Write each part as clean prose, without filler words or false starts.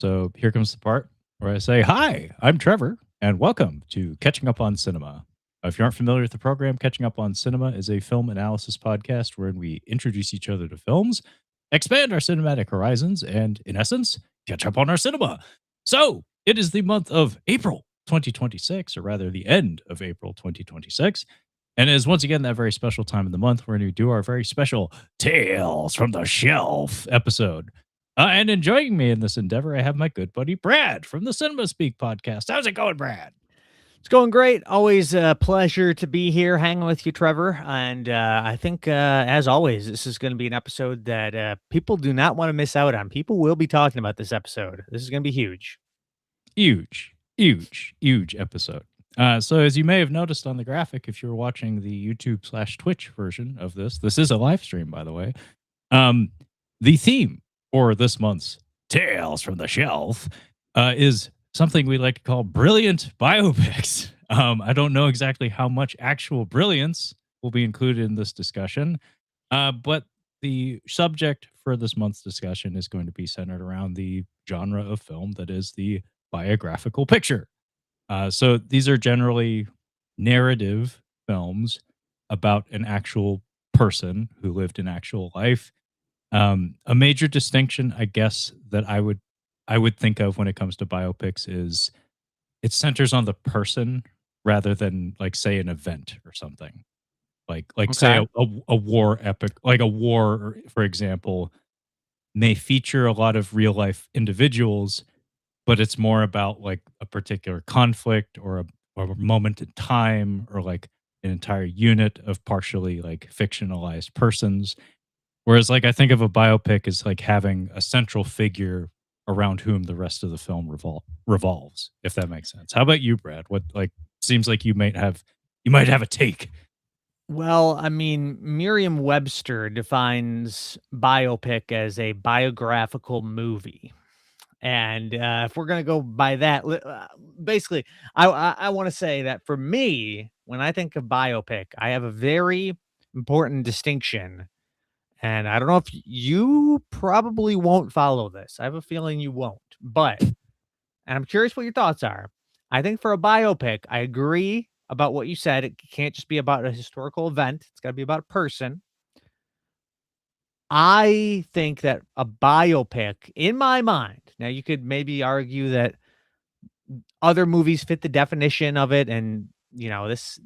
So here comes the part where I say, "Hi, I'm Trevor, and welcome to Catching Up on Cinema." If you aren't familiar with the program, Catching Up on Cinema is a film analysis podcast wherein we introduce each other to films, expand our cinematic horizons, and, in essence, catch up on our cinema. So it is the month of April 2026, or rather the end of April 2026. And it is once again that very special time of the month where we do our very special Tales from the Shelf episode. And enjoying me in this endeavor, I have my good buddy Brad from the Cinema Speak podcast. How's it going, Brad? It's going great. Always a pleasure to be here hanging with you, Trevor. And I think, as always, this is going to be an episode that people do not want to miss out on. People will be talking about this episode. This is going to be huge. Huge, huge, huge episode. So as you may have noticed on the graphic, if you're watching the YouTube/Twitch version of this is a live stream, by the way. The theme for this month's Tales from the Shelf is something we like to call brilliant biopics. I don't know exactly how much actual brilliance will be included in this discussion, but the subject for this month's discussion is going to be centered around the genre of film that is the biographical picture. So these are generally narrative films about an actual person who lived an actual life. A major distinction, I guess, that I would think of when it comes to biopics is it centers on the person rather than, like, say, an event or something. Like say Okay. a war epic, like a war, for example, may feature a lot of real life individuals, but it's more about like a particular conflict or a moment in time or like an entire unit of partially like fictionalized persons. Whereas, like, I think of a biopic as like having a central figure around whom the rest of the film revolves, if that makes sense. How about you, Brad? What, like, seems like you might have a take. Well, I mean, Merriam-Webster defines biopic as a biographical movie. And if we're going to go by that, basically, I want to say that for me, when I think of biopic, I have a very important distinction. And I don't know if you probably won't follow this. I have a feeling you won't. But, and I'm curious what your thoughts are. I think for a biopic, I agree about what you said. It can't just be about a historical event, it's got to be about a person. I think that a biopic, in my mind, now you could maybe argue that other movies fit the definition of it, and this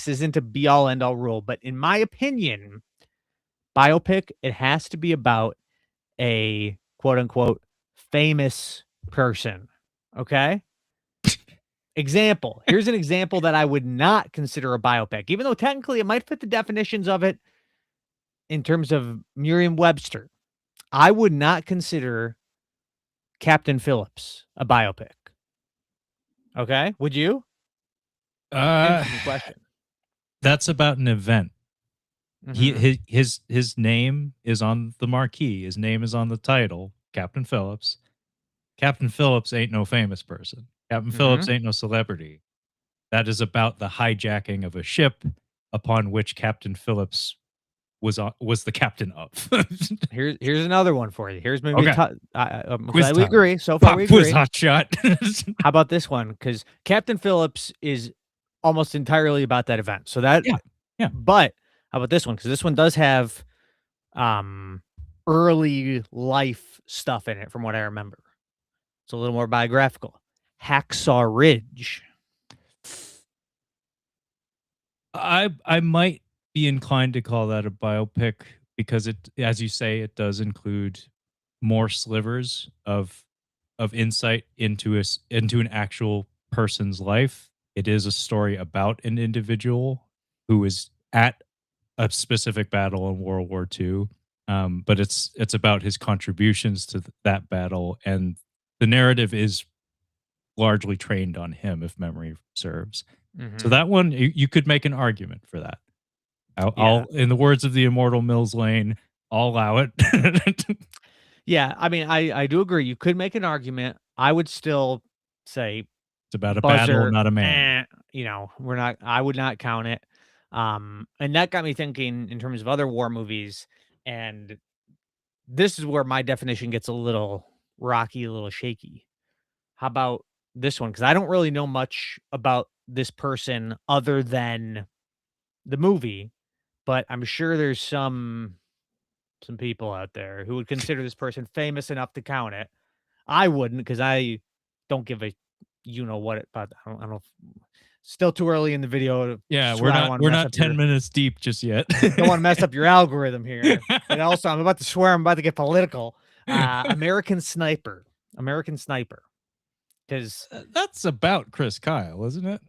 isn't a be all end all rule, but in my opinion, biopic, it has to be about a quote unquote famous person. Okay. Example. Here's an example that I would not consider a biopic, even though technically it might fit the definitions of it in terms of Merriam-Webster. I would not consider Captain Phillips a biopic. Okay. Would you? Uh, Interesting question. that's about an event. He Mhm. his name is on the marquee. His name is on the title, Captain Phillips. Captain Phillips ain't no famous person. Captain Phillips Mhm. ain't no celebrity. That is about the hijacking of a ship upon which Captain Phillips was the captain of. Here's another one for you. Here's maybe Okay, I'm quiz glad we time. agree. So far, Pop we quiz, agree. hot shot. How about this one? Because Captain Phillips is almost entirely about that event. So that, Yeah, yeah. but how about this one? Because this one does have um early life stuff in it, from what I remember. It's a little more biographical. Hacksaw Ridge. I might be inclined to call that a biopic because it, as you say, it does include more slivers of insight into an actual person's life. It is a story about an individual who is at a specific battle in World War II, but it's about his contributions to that battle, and the narrative is largely trained on him, if memory serves. So Mhm. that one, you could make an argument for that. Yeah. In the words of the immortal Mills Lane, I'll allow it. Yeah, I mean, I do agree. You could make an argument. I would still say It's about a battle, buzzer, not a man. we're not I would not count it. And that got me thinking in terms of other war movies, and this is where my definition gets a little rocky, a little shaky. How about this one? Because I don't really know much about this person other than the movie, but I'm sure there's some people out there who would consider this person famous enough to count it. I wouldn't because I don't give a you know what it, but I don't know. Still too early in the video to Yeah, swear I don't want to we're mess not up 10 your minutes deep just yet. don't want to mess up your algorithm here. And also, I'm about to swear I'm about to get political. American Sniper, American Sniper, because That's about Chris Kyle, isn't it?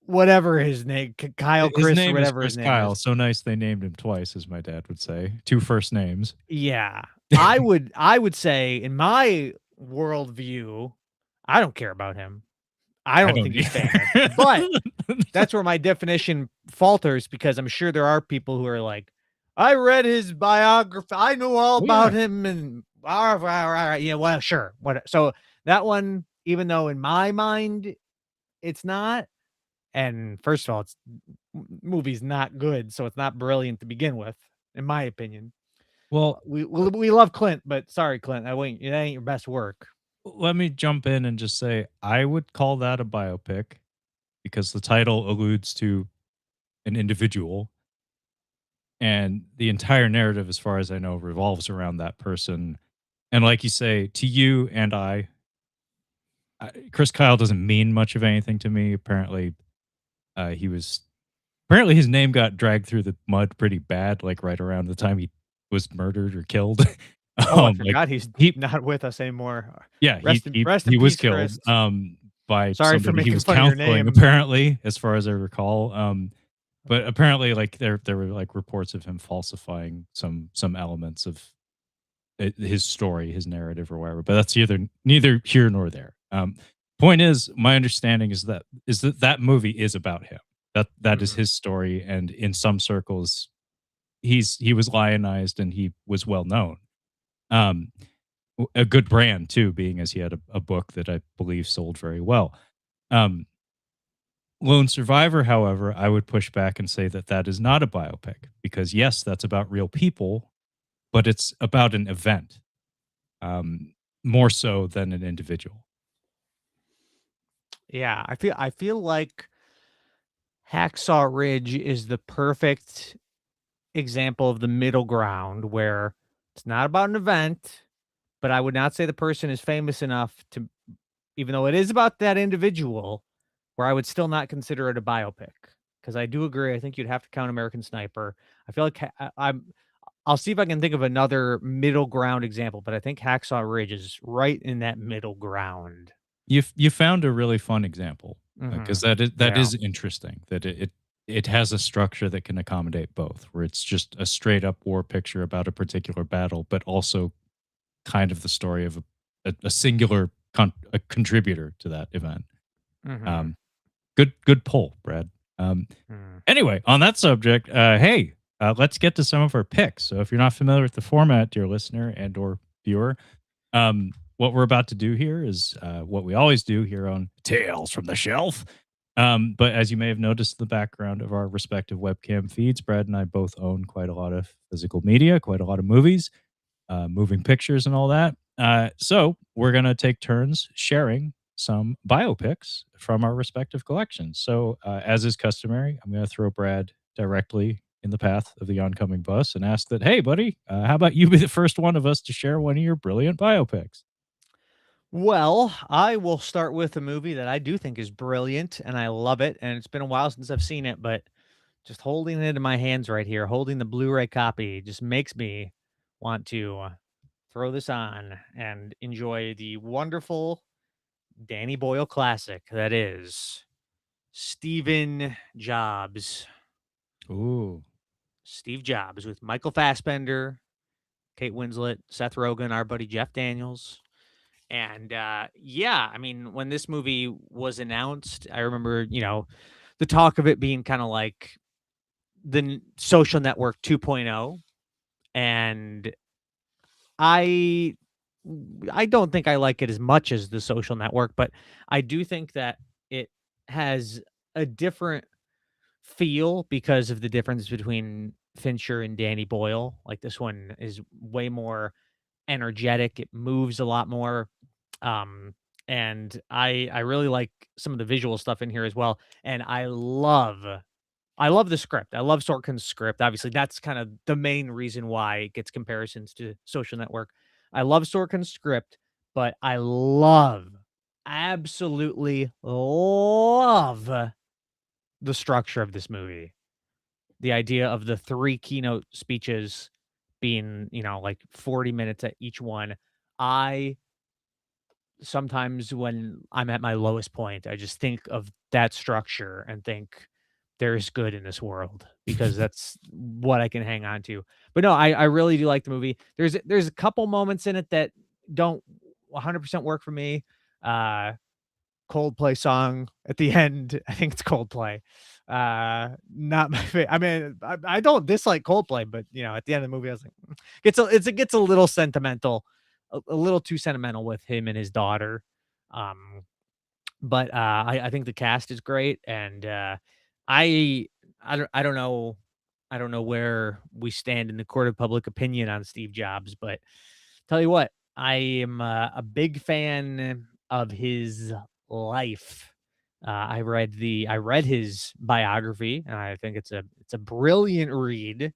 whatever his name, Kyle, His Chris, or name is whatever his Chris name Kyle. is. So nice they named him twice, as my dad would say. Two first names. Yeah, I would say in my worldview, I don't care about him. I I don't don't think he's famous, but either. that's where my definition falters because I'm sure there are people who are like, I read his biography. I know all Oh, yeah. about him and yeah, well, sure. What so that one, even though in my mind it's not, and first of all, it's movie's not good, so it's not brilliant to begin with, in my opinion. Well, We love Clint, but sorry, Clint, that ain't your best work. let me jump in and just say I would call that a biopic because the title alludes to an individual and the entire narrative, as far as I know, revolves around that person. And like you say, to you and Chris Kyle doesn't mean much of anything to me. Apparently, he was apparently his name got dragged through the mud pretty bad, like right around the time he was murdered or killed. Oh, I Like forgot he's he, not with us anymore. yeah, Rest in he was peace, killed Chris. by Sorry for somebody he making was fun of your counseling, name. apparently, as far as I recall. But apparently, like there were like reports of him falsifying some elements of his story, his narrative, or whatever. But that's neither here nor there. Point is, my understanding is that that movie is about him. That is Mhm. his story, and in some circles, he was lionized and he was well known. Um, a good brand too, being as he had a book that I believe sold very well. Um, Lone Survivor, however, I would push back and say that that is not a biopic because yes, that's about real people, but it's about an event more so than an individual. Yeah, I feel like Hacksaw Ridge is the perfect example of the middle ground where it's not about an event, but I would not say the person is famous enough to even though it is about that individual, where I would still not consider it a biopic. Because I do agree, I think you'd have to count American Sniper. I feel like I'll see if I can think of another middle ground example, but I think Hacksaw Ridge is right in that middle ground. You found a really fun example because Mhm. that Yeah. is interesting that it has a structure that can accommodate both, where it's just a straight up war picture about a particular battle, but also kind of the story of a singular a contributor to that event. Mhm. Um, good pull, Brad. Um, Mm. anyway, on that subject, hey, let's get to some of our picks. So if you're not familiar with the format, dear listener and or viewer, what we're about to do here is what we always do here on Tales from the Shelf. But as you may have noticed in the background of our respective webcam feeds, Brad and I both own quite a lot of physical media, quite a lot of movies, moving pictures, and all that. So we're going to take turns sharing some biopics from our respective collections. So, as is customary, I'm going to throw Brad directly in the path of the oncoming bus and ask that, hey, buddy, how about you be the first one of us to share one of your brilliant biopics? Well, I will start with a movie that I do think is brilliant, and I love it, and it's been a while since I've seen it, but just holding it in my hands right here, holding the Blu-ray copy just makes me want to throw this on and enjoy the wonderful Danny Boyle classic that is Stephen Jobs. Ooh. Steve Jobs with Michael Fassbender, Kate Winslet, Seth Rogen, our buddy Jeff Daniels. And yeah, I mean, when this movie was announced, I remember, the talk of it being kind of like Social Network 2.0. And I I don't think I like it as much as The Social Network, but I do think that it has a different feel because of the difference between Fincher and Danny Boyle. Like this one is way more energetic. It moves a lot more. Um, and I really like some of the visual stuff in here as well, and I love the script. I love Sorkin's script. Obviously, that's kind of the main reason why it gets comparisons to Social Network. I love Sorkin's script, but I absolutely love the structure of this movie. The idea of the 3 keynote speeches being, like 40 minutes at each one. I Sometimes when I'm at my lowest point, I just think of that structure and think there's good in this world because that's what I can hang on to. But no, I really do like the movie. There's a couple moments in it that don't 100% work for me. Uh Coldplay song at the end. I think it's Coldplay. Not my I mean, I don't dislike Coldplay, but at the end of the movie, I was like, it gets a little sentimental, a little too sentimental with him and his daughter. Um, but I think the cast is great, and I I don't know where we stand in the court of public opinion on Steve Jobs, but tell you what, I am a big fan of his life. I read his biography, and I think it's a brilliant read.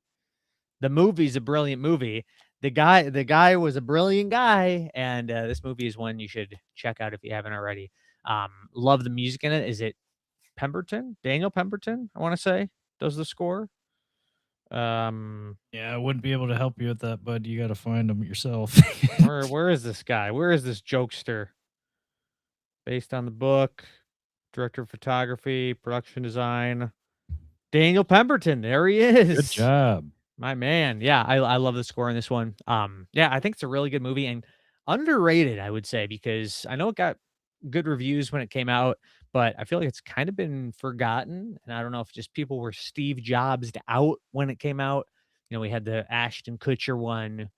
The movie's a brilliant movie. The guy was a brilliant guy, and this movie is one you should check out if you haven't already. Love the music in it. Is it Pemberton? Daniel Pemberton, I want to say, does the score. Um, Yeah, I wouldn't be able to help you with that, bud. You got to find them yourself. where is this guy? Where is this jokester? Based on the book, director of photography, production design. Daniel Pemberton, there he Good is. job. My man. Yeah, I love the score in this one. Yeah, I think it's a really good movie and underrated, I would say, because I know it got good reviews when it came out, but I feel like it's kind of been forgotten. And I don't know if just people were Steve Jobs out when it came out. We had the Ashton Kutcher one.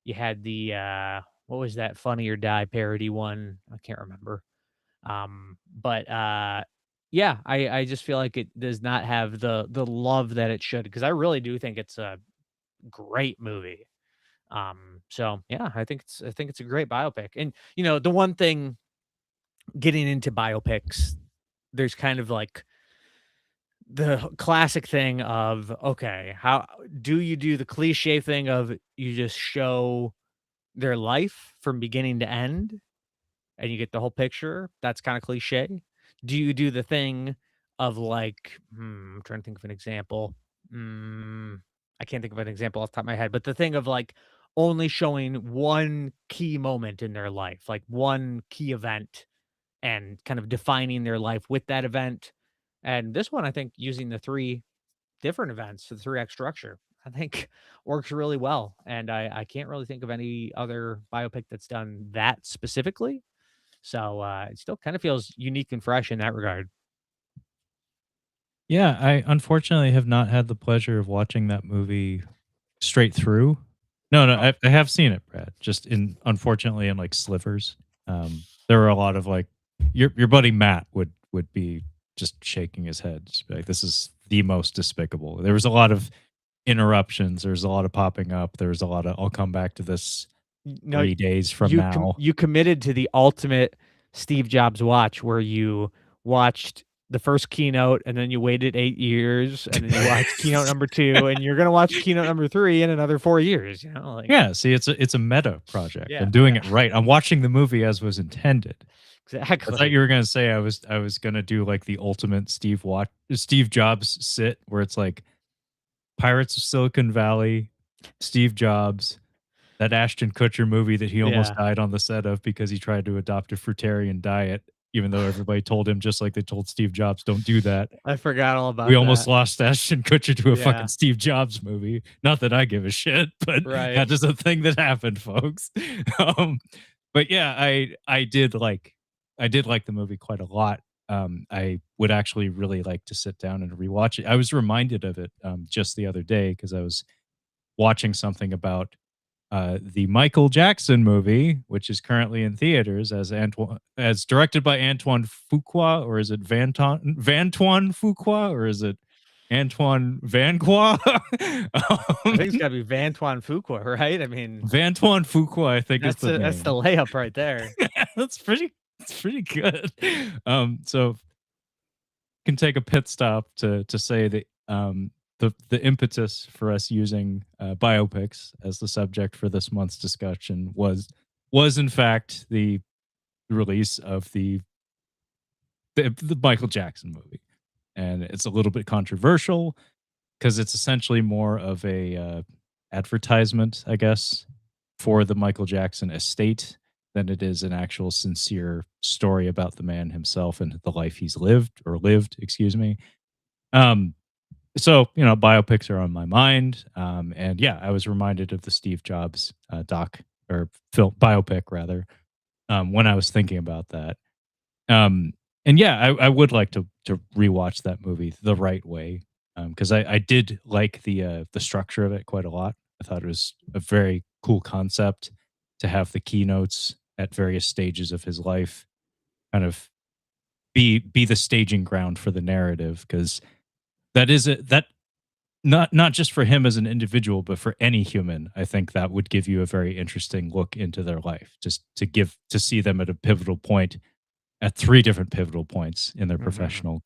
You had the what was that Funny or Die parody one? I can't remember. But yeah, I just feel like it does not have the love that it should because I really do think it's a great movie. So yeah, I think it's a great biopic. And the one thing getting into biopics, there's kind of like the classic thing of okay, how do you do the cliche thing of you just show their life from beginning to end and you get the whole picture? That's kind of cliche. Do you do the thing of like, I'm trying to think of an example. Mm, I can't think of an example off the top of my head, but the thing of like only showing one key moment in their life, like one key event and kind of defining their life with that event. And this one, I think using the three different events, the three act structure, I think works really well. And I can't really think of any other biopic that's done that specifically. So, it still kind of feels unique and fresh in that regard. Yeah, I unfortunately have not had the pleasure of watching that movie straight through. No, no, Oh, I have seen it, Brad. Just in unfortunately in like slivers. There were a lot of like your buddy Matt would be just shaking his head, just be like, "This is the most despicable." There was a lot of interruptions. There's a lot of popping up. There's a lot of, "I'll come back to this no, 3 days from now." you committed to the ultimate Steve Jobs watch where you watched the first keynote and then you waited 8 years and then you watched keynote number 2 and you're gonna watch keynote number 3 in another 4 years, like Yeah, see, it's a meta project. yeah, I'm doing yeah, it right. I'm watching the movie as was intended. I thought exactly. you were gonna say I was gonna do like the ultimate Steve Jobs sit where it's like Pirates of Silicon Valley, Steve Jobs, that Ashton Kutcher movie that he almost Yeah, died on the set of because he tried to adopt a fruitarian diet, even though everybody told him, just like they told Steve Jobs, "Don't do that." I forgot all We about almost that. lost Ashton Kutcher to a fucking Yeah, Steve Jobs movie. Not that I give a shit, but right. that is a thing that happened, folks. Um, but yeah, I did like the movie quite a lot. I would actually really like to sit down and rewatch it. I was reminded of it just the other day because I was watching something about the Michael Jackson movie, which is currently in theaters as directed by Antoine Fuqua, or is it Vantoine Fuqua, or is it Antoine Vanqua? I think it's um, gotta be Vantuan Fuqua, right? I mean, Vantoine Fuqua, I think is that's the the name. layup right there. That's pretty. It's pretty good. So can take a pit stop to say that the impetus for us using biopics as the subject for this month's discussion was in fact the release of the Michael Jackson movie, and it's a little bit controversial because it's essentially more of a advertisement, I guess, for the Michael Jackson estate than it is an actual sincere story about the man himself and the life he's lived, excuse me. Um, so biopics are on my mind, and yeah, I was reminded of the Steve Jobs doc or film biopic rather when I was thinking about that. Um, and yeah, I would like to rewatch that movie the right way because I did like the structure of it quite a lot. I thought it was a very cool concept to have the keynotes at various stages of his life kind of be the staging ground for the narrative because that not just for him as an individual, but for any human, I think that would give you a very interesting look into their life, just to see them at a pivotal point, at three different pivotal points in their Mhm. professional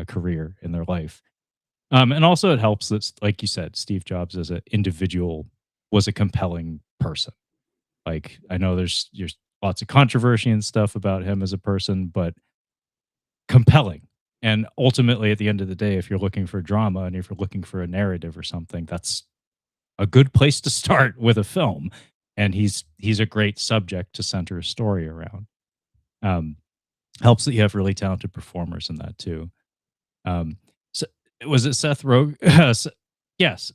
career in their life. And also, it helps that, like you said, Steve Jobs as an individual was a compelling person. Like I know there's lots of controversy and stuff about him as a person, but compelling. And ultimately, at the end of the day, if you're looking for drama and if you're looking for a narrative or something, that's a good place to start with a film. And he's a great subject to center a story around. Um, Helps that you have really talented performers in that too. Um, so was it Seth Rogen? Yes.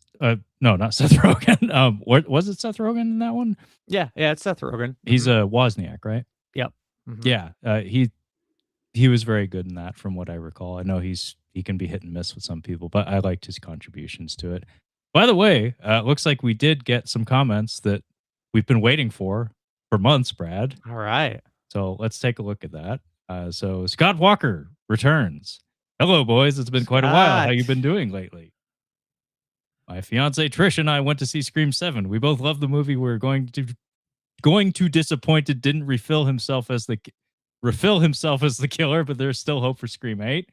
No, not Seth Rogen. What was it? Seth Rogen in that one? Yeah, yeah, it's Seth Rogen. He's Mhm. a Wozniak, right? Yep. Mhm. Yeah. He was very good in that, from what I recall. I know he can be hit and miss with some people, but I liked his contributions to it. By the way, looks like we did get some comments that we've been waiting for months, Brad. Alright. So let's take a look at that. So Scott Walker returns. Hello, boys. It's been quite a while. How Scott. you been doing lately? My fiance Trish and I went to see Scream 7. We both love the movie. We're going to disappointed didn't refill himself as the killer, but there's still hope for Scream 8.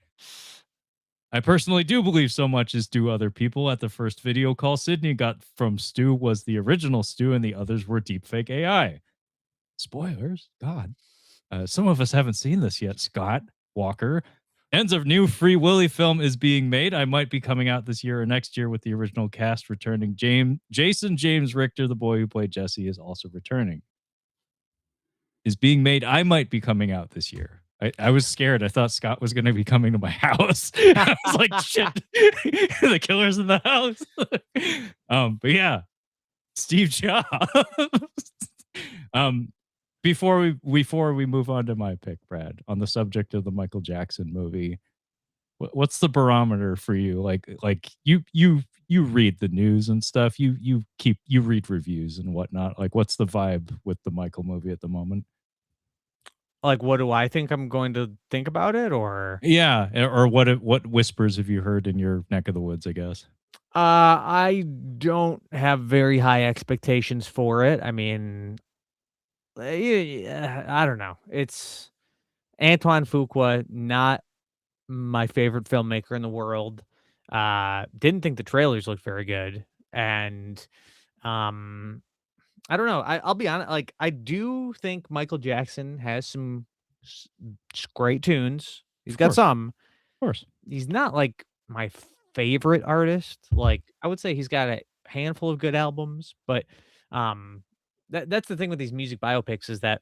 I personally do believe so much is due other people. At the first video call Sydney got from Stu was the original Stu, and the others were deepfake AI. Spoilers, God. Some of us haven't seen this yet. Scott Walker. Ends of new Free Willy film is being made. I might be coming out this year or next year with the original cast returning. James Richter, the boy who played Jesse, is also returning. Is being made. I might be coming out this year. I was scared. I thought Scott was going to be coming to my house. I was like, shit, the killer's in the house. But yeah, Steve Jobs. um, before we move on to my pick, Brad, on the subject of the Michael Jackson movie, what's the barometer for you? Like you read the news and stuff. You read reviews and whatnot. Like, what's the vibe with the Michael movie at the moment? Like, what do I think I'm going to think about it, or Yeah, or what whispers have you heard in your neck of the woods? I guess. I don't have very high expectations for it. I mean, yeah, I don't know. It's Antoine Fuqua, not my favorite filmmaker in the world. Didn't think the trailers looked very good, and, um, I don't know. I'll be honest. Like, I do think Michael Jackson has some s great tunes. He's Of got course, some. of course. He's not, like, my favorite artist. Like, I would say he's got a handful of good albums, but, um, that's the thing with these music biopics is that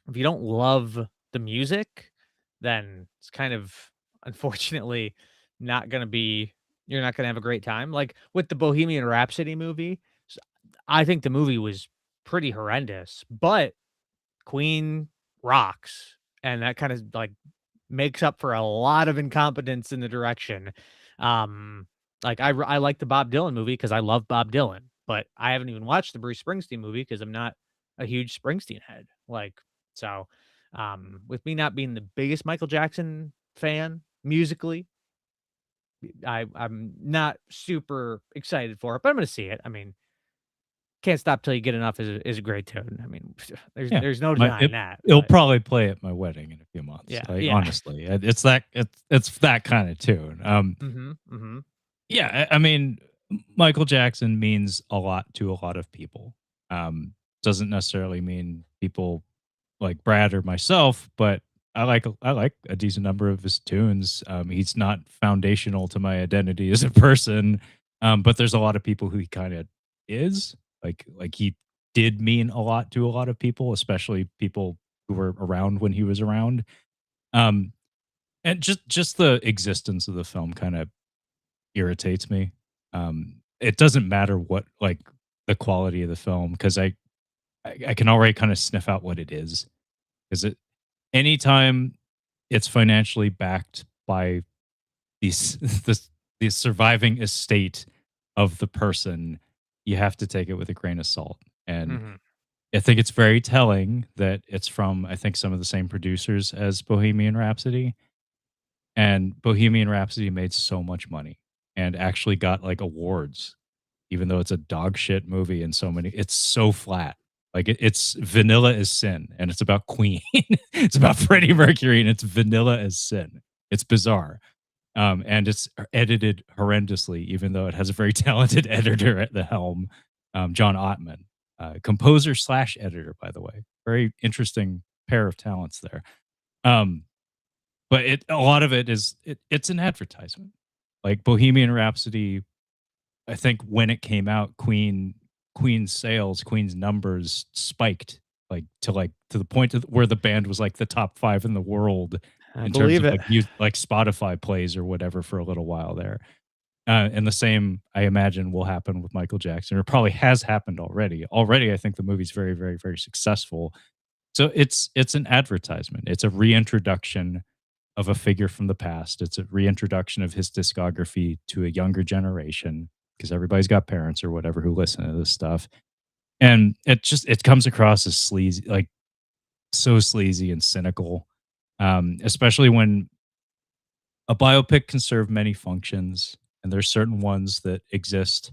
if you don't love the music, then it's kind of unfortunately not gonna be you're not gonna have a great time. Like, with the Bohemian Rhapsody movie, s I think the movie was pretty horrendous, but Queen rocks, and that kinda, like, makes up for a lot of incompetence in the direction. Um, like, I like the Bob Dylan movie because I love Bob Dylan, but I haven't even watched the Bruce Springsteen movie because 'cause I'm not a huge Springsteen head, like, so, with me not being the biggest Michael Jackson fan musically, I'm not super excited for it, but I'm gonna see it. I mean, Can't Stop Till You Get Enough is a great tune. I mean, Yeah. there's no My denying that, it'll but probably play at my wedding in a few months. yeah, Like, yeah. honestly, it's that kinda tune. Mhm, mhm. Yeah, I mean, Michael Jackson means a lot to a lot of people. Doesn't necessarily mean people like Brad or myself, but I like a decent number of his tunes. He's not foundational to my identity as a person, but there's a lot of people who he kind of is. Like he did mean a lot to a lot of people, especially people who were around when he was around. Um, and just the existence of the film kind of irritates me. It doesn't matter what like the quality of the film because I can already kind of sniff out what it is. Is it anytime it's financially backed by these this the surviving estate of the person, you have to take it with a grain of salt. And Mhm. I think it's very telling that it's from I think some of the same producers as Bohemian Rhapsody. And Bohemian Rhapsody made so much money and actually got like awards, even though it's a dog shit movie and so many it's so flat. Like it's vanilla as sin and it's about Queen. It's about Freddie Mercury and it's vanilla as sin. It's bizarre. And it's edited horrendously, even though it has a very talented editor at the helm, John Ottman, composer slash editor, by the way. Very interesting pair of talents there. Um, but a lot of it is it's an advertisement. Like Bohemian Rhapsody, I think when it came out, Queen's sales, Queen's numbers spiked like to the point where the band was like the top 5 in the world I in terms believe of it. like like Spotify plays or whatever for a little while there. And the same I imagine will happen with Michael Jackson, or probably has happened already. Already, I think the movie's very, very, very successful. So it's an advertisement. It's a reintroduction of a figure from the past. It's a reintroduction of his discography to a younger generation because everybody's got parents or whatever who listen to this stuff. And it comes across as sleazy, like so sleazy and cynical. Especially when a biopic can serve many functions and there's certain ones that exist.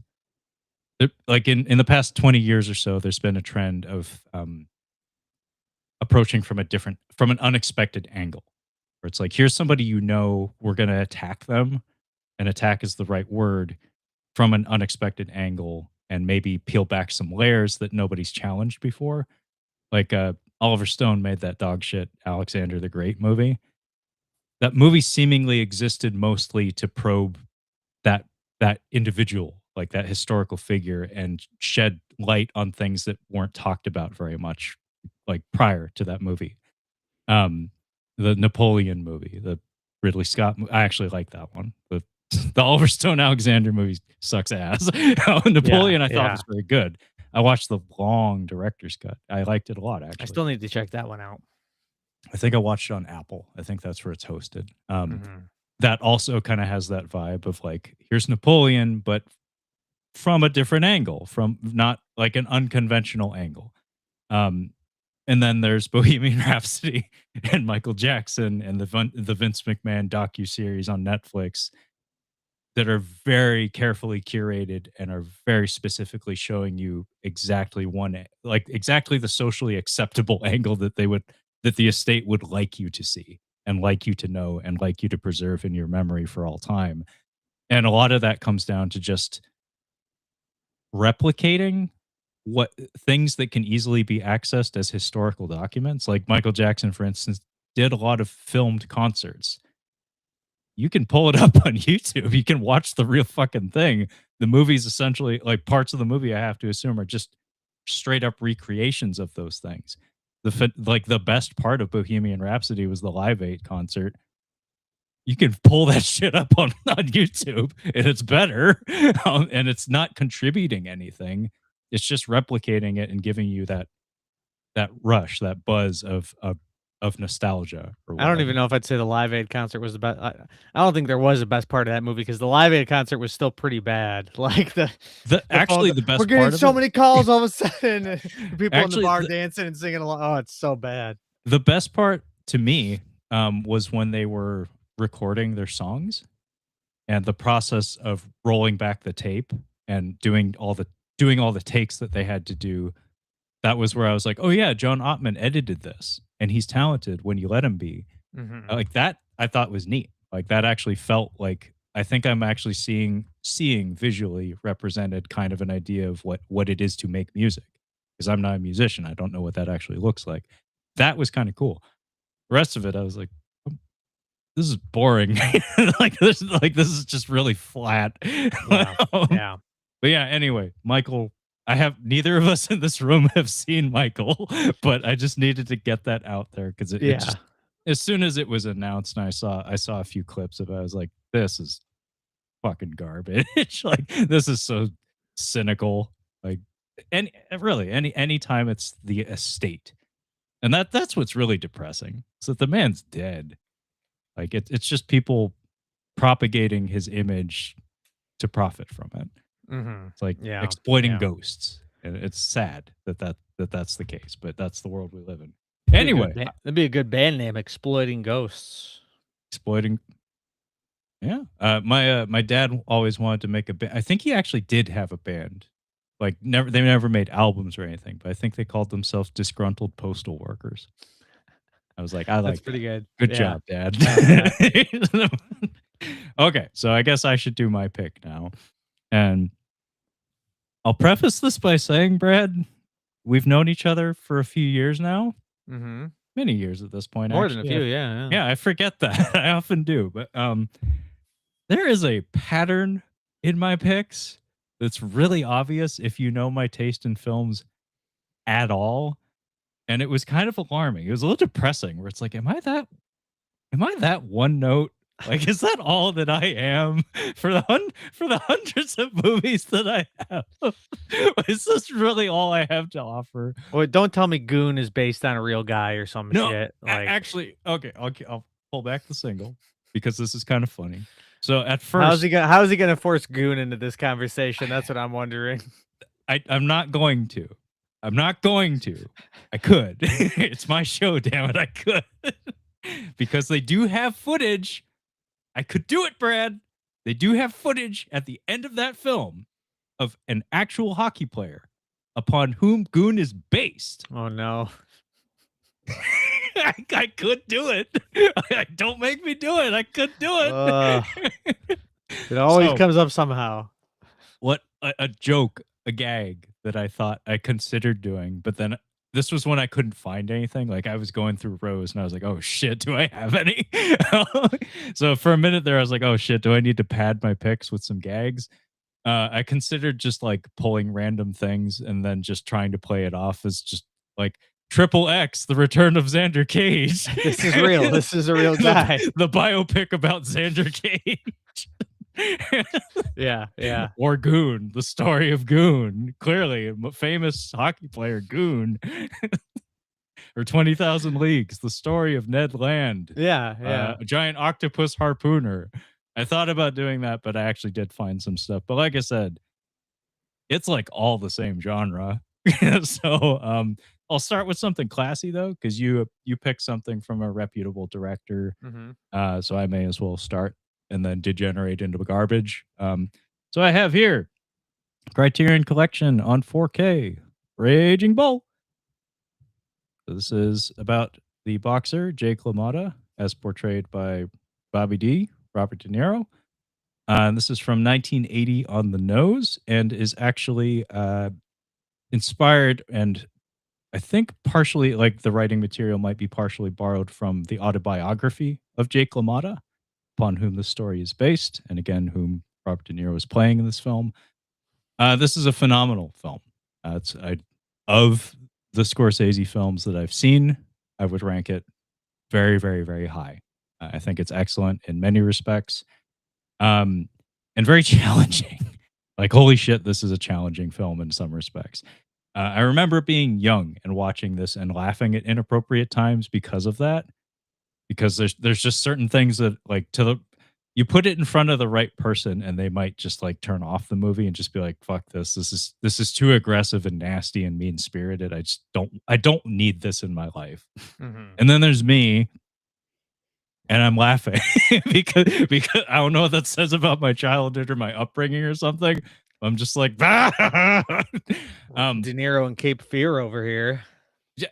Like in the past 20 years or so, there's been a trend of approaching from an unexpected angle where it's like, here's somebody we're going to attack them, and attack is the right word, from an unexpected angle and maybe peel back some layers that nobody's challenged before. Like Oliver Stone made that dog shit Alexander the Great movie. That movie seemingly existed mostly to probe that that individual, like that historical figure, and shed light on things that weren't talked about very much, like prior to that movie. Um, the Napoleon movie, the Ridley Scott. I actually like that one. The Oliver Stone Alexander movie sucks ass. Yeah, Napoleon, I thought yeah. was very good. I watched the long director's cut. I liked it a lot, I actually. still need to check that one out. I think I watched it on Apple. I think that's where it's hosted. Mhm. That also kind of has that vibe of like, here's Napoleon, but from a different angle, from not like an unconventional angle. Um, and then there's Bohemian Rhapsody and Michael Jackson and the Vince McMahon docu series on Netflix that are very carefully curated and are very specifically showing you exactly like exactly the socially acceptable angle that the estate would like you to see and like you to know and like you to preserve in your memory for all time. And a lot of that comes down to just replicating what things that can easily be accessed as historical documents. Like Michael Jackson, for instance, did a lot of filmed concerts. You can pull it up on YouTube. You can watch the real fucking thing. The movie's essentially like parts of the movie I have to assume are just straight up recreations of those things. Like the best part of Bohemian Rhapsody was the Live Aid concert. You can pull that shit up on YouTube and it's better. And it's not contributing anything. It's just replicating it and giving you that rush, that buzz of nostalgia or I don't even whatever. know if I'd say the Live Aid concert was the best. I don't think there was the best part of that movie because the Live Aid concert was still pretty bad. Like the phone, Actually, the we're best getting part of so it many calls all of a sudden. People in the actually, bar dancing and singing along. Oh, it's so bad. the best part to me, was when they were recording their songs and the process of rolling back the tape and doing all doing all the takes that they had to do, that was where I was like, oh yeah, John Ottman edited this, and he's talented when you let him be. Mhm. Like that, I thought was neat. Like that actually felt like I think I'm actually seeing visually represented kind of an idea of what it is to make music. Because I'm not a musician, I don't know what that actually looks like. That was kind of cool. The rest of it, I was like, this is boring. This is just really flat. Yeah. Yeah. But yeah, anyway, Michael, I have neither of us in this room have seen Michael, but I just needed to get that out there because it Yeah. just as soon as it was announced and I saw a few clips of it, I was like, this is fucking garbage. Like this is so cynical. Like any time it's the estate. And that's what's really depressing. Is that the man's dead. Like it's just people propagating his image to profit from it. Mhm. It's like Yeah. exploiting Yeah. ghosts, and it's sad that's the case, but that's the world we live in. Be a good Anyway, that'd be a good band name, Exploiting Ghosts. exploiting. Yeah, my dad always wanted to make a band. I think he actually did have a band. Like they never made albums or anything, but I think they called themselves Disgruntled Postal Workers. I was like, I That's like that. pretty good. Good Yeah. job, Dad. Yeah. Okay, so I guess I should do my pick now. And I'll preface this by saying, Brad, we've known each other for a few years now. Mhm. Many years at this point, More than a actually. few, yeah. Yeah, I forget that. I often do. But there is a pattern in my picks that's really obvious if you know my taste in films at all. And it was kind of alarming. It was a little depressing where it's like, am I that one note? Like, is that all that I am for the hundreds of movies that I have? Is this really all I have to offer? Well, don't tell me Goon is based on a real guy or some No, shit, like actually, okay, I'll pull back the single because this is kind of funny. So at how's first, he gonna force Goon into this conversation? That's what I'm wondering. I'm not going to. I'm not going to. I could. It's my show, damn it. I could. Because they do have footage. I could do it, Brad. They do have footage at the end of that film of an actual hockey player upon whom Goon is based. Oh, no. I could do it. Don't make me do it. I could do it. It always So, comes up somehow. what a joke, a gag that I thought I considered doing, but then this was when I couldn't find anything. Like I was going through rows and I was like, oh shit, do I have any? So for a minute there, I was like, oh shit, do I need to pad my picks with some gags? I considered just like pulling random things and then just trying to play it off as just like Triple X, the return of Xander Cage. This is real. This is a real guy. The biopic about Xander Cage. Yeah, yeah. Or Goon, the story of Goon. Clearly, a famous hockey player, Goon. Or 20,000 Leagues, the story of Ned Land. Yeah, yeah. A giant octopus harpooner. I thought about doing that, but I actually did find some stuff. But like I said, it's like all the same genre. So I'll start with something classy though, because you picked something from a reputable director. Mhm. So I may as well start and then degenerate into garbage. So I have here Criterion Collection on 4K, Raging Bull. So this is about the boxer Jake LaMotta, as portrayed by Bobby D, Robert De Niro. And this is from 1980 on the nose, and is actually inspired, and I think partially, like the writing material might be partially borrowed from the autobiography of Jake LaMotta, upon whom the story is based, and again, whom Robert De Niro is playing in this film. This is a phenomenal film. Of the Scorsese films that I've seen, I would rank it very, very, very high. I think it's excellent in many respects, and very challenging. Like, holy shit, this is a challenging film in some respects. I remember being young and watching this and laughing at inappropriate times because of that. Because there's just certain things that like you put it in front of the right person and they might just like turn off the movie and just be like, fuck this. This is too aggressive and nasty and mean spirited. I don't need this in my life. Mhm. And then there's me, and I'm laughing because I don't know what that says about my childhood or my upbringing or something. I'm just like, ah! De Niro and Cape Fear over here. Yeah,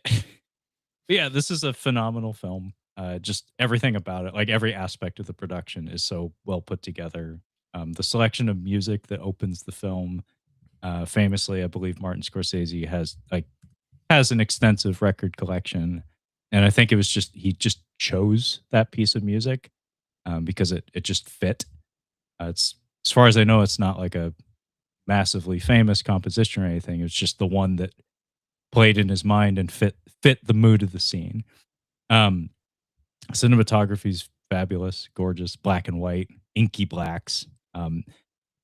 yeah, this is a phenomenal film. Just everything about it, like every aspect of the production, is so well put together. The selection of music that opens the film, famously, I believe Martin Scorsese has an extensive record collection, and I think it was just he just chose that piece of music because it just fit. It's as far as I know, it's not like a massively famous composition or anything. It's just the one that played in his mind and fit the mood of the scene. Um, Cinematography's fabulous, gorgeous, black and white, inky blacks.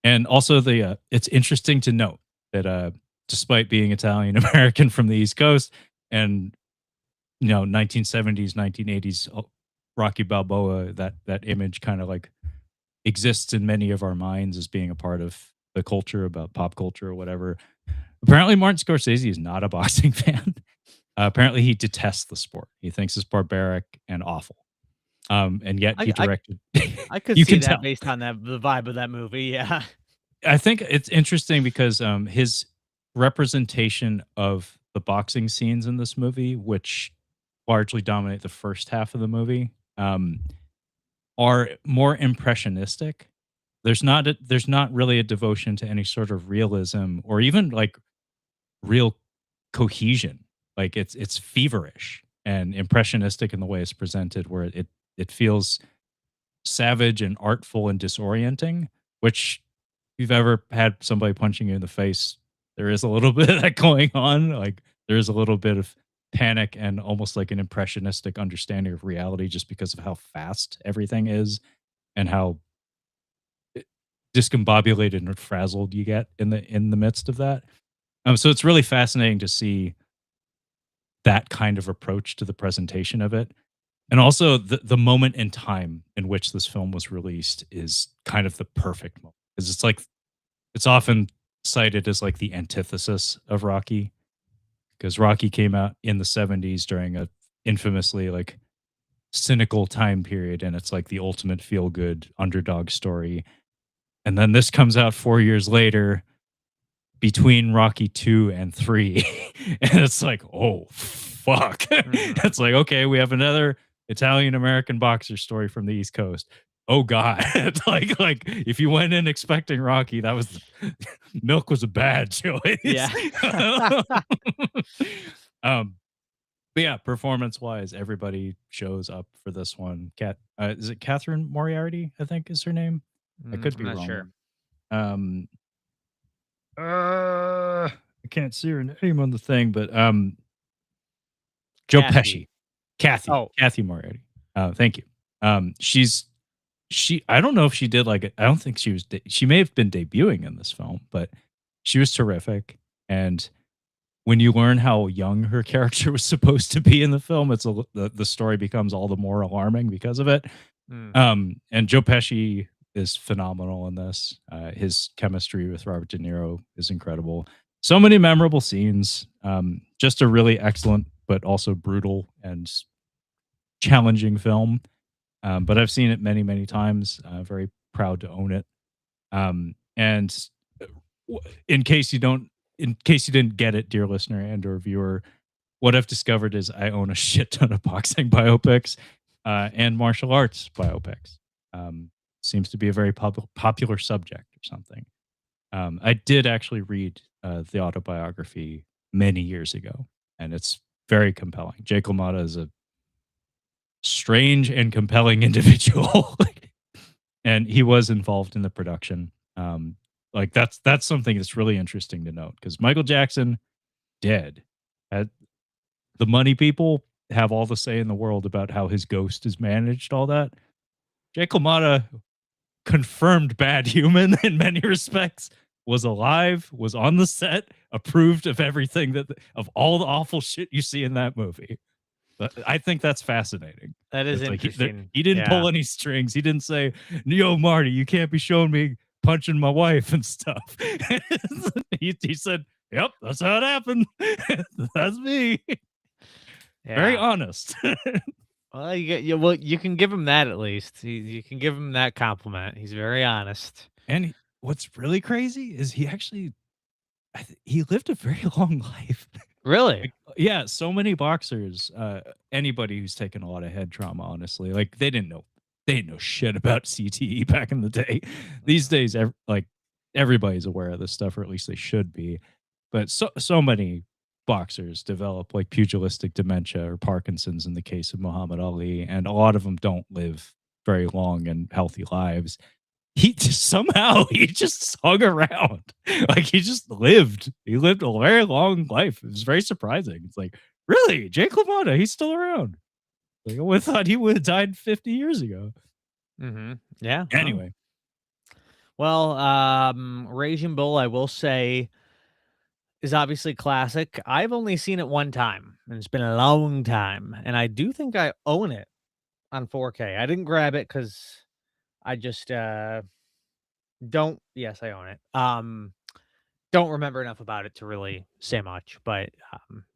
And also it's interesting to note that despite being Italian American from the East Coast and 1970s, 1980s Rocky Balboa, that image kind of like exists in many of our minds as being a part of the culture, about pop culture or whatever. Apparently, Martin Scorsese is not a boxing fan. Apparently, he detests the sport. He thinks it's barbaric and awful. And yet he I directed. I could You see can that tell. based on the vibe of that movie. Yeah. I think it's interesting because his representation of the boxing scenes in this movie, which largely dominate the first half of the movie, are more impressionistic. There's not really a devotion to any sort of realism or even like real cohesion. Like it's feverish and impressionistic in the way it's presented, where it feels savage and artful and disorienting. Which, if you've ever had somebody punching you in the face, there is a little bit of that going on. Like there is a little bit of panic and almost like an impressionistic understanding of reality, just because of how fast everything is and how discombobulated and frazzled you get in the midst of that. So it's really fascinating to see that kind of approach to the presentation of it. And also the moment in time in which this film was released is kind of the perfect moment. Because it's like it's often cited as like the antithesis of Rocky. Because Rocky came out in the 70s during a infamously like cynical time period, and it's like the ultimate feel good underdog story. And then this comes out 4 years later between Rocky 2 and 3. And it's like, oh fuck. Mhm. It's like, okay, we have another Italian American boxer story from the East Coast. Oh god. It's like if you went in expecting Rocky, that was milk was a bad choice. Yeah. um but yeah, performance wise, everybody shows up for this one. Is it Catherine Moriarty? I think is her name. I could I'm be not wrong. sure. Um, I can't see her name on the thing, but Joe Kathy. Pesci, Kathy, Oh, Kathy Moriarty. Thank you. She's she. I don't know if she did I don't think she was. She may have been debuting in this film, but she was terrific. And when you learn how young her character was supposed to be in the film, the story becomes all the more alarming because of it. mm. And Joe Pesci is phenomenal in this. His chemistry with Robert De Niro is incredible. So many memorable scenes. Just a really excellent, but also brutal and challenging film. But I've seen it many, many times. Very proud to own it. And in case you don't, in case you didn't get it, dear listener and or viewer, what I've discovered is I own a shit ton of boxing biopics and martial arts biopics. Um, Seems to be a very popular subject or something. I did actually read the autobiography many years ago, and it's very compelling. Jake LaMotta is a strange and compelling individual, and he was involved in the production. Like that's something that's really interesting to note because Michael Jackson dead. Uh, the money people have all the say in the world about how his ghost is managed, all that. Jake LaMotta, confirmed bad human in many respects, was alive, was on the set, approved of everything of all the awful shit you see in that movie. But I think that's fascinating. That is It's like interesting. he didn't Yeah. pull any strings. He didn't say, "Yo, Marty, you can't be showing me punching my wife and stuff." He said, "Yep, that's how it happened. That's me." Very Yeah. honest. Well, you can give him that at least. You can give him that compliment. He's very honest. And what's really crazy is he actually he lived a very long life. Really? Like, yeah, so many boxers, anybody who's taken a lot of head trauma, honestly, like they didn't know shit about CTE back in the day. These Mhm. days, like everybody's aware of this stuff, or at least they should be. But so many boxers develop like pugilistic dementia or Parkinson's in the case of Muhammad Ali, and a lot of them don't live very long and healthy lives. He just somehow he just hung around. Like he just lived. He lived a very long life. It was very surprising. It's like, really? Jake LaMotta, he's still around. Like I would thought he would have died 50 years ago. Mhm. Yeah. Oh. Anyway, Well, Raging Bull, I will say, is obviously classic. I've only seen it one time, and it's been a long time, and I do think I own it on 4K. I didn't grab it because I just, don't yes, I own it. Don't remember enough about it to really say much, but,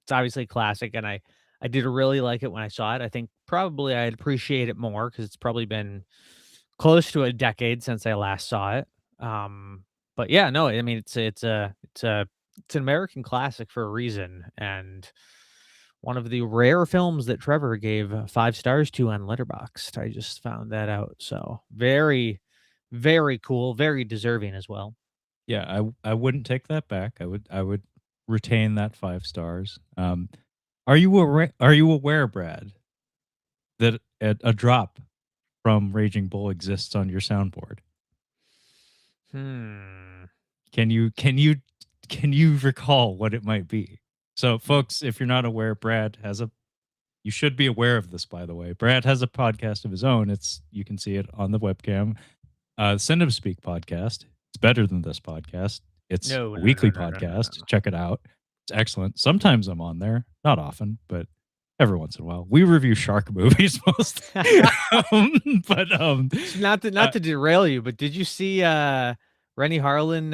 it's obviously classic, and I did really like it when I saw it. I think probably I'd appreciate it more because it's probably been close to a decade since I last saw it. But yeah, no, I mean, it's an American classic for a reason, and one of the rare films that Trevor gave 5 stars to on Letterboxd. I just found that out, so very, very cool, very deserving as well. yeah, I wouldn't take that back. I would retain that 5 stars. Are you aware, Brad, that a drop from Raging Bull exists on your soundboard? Hmm. Can you recall what it might be? So, folks, if you're not aware, Brad has a you should be aware of this, by the way. Brad has a podcast of his own. It's you can see it on the webcam. Send him Speak podcast. It's better than this podcast. It's No, a no, no, weekly no, no, no, no, podcast. Check it out. It's excellent. Sometimes I'm on there, not often, but every once in a while. We review shark movies most. no. But Not to derail you, but did you see, Rennie Harlan,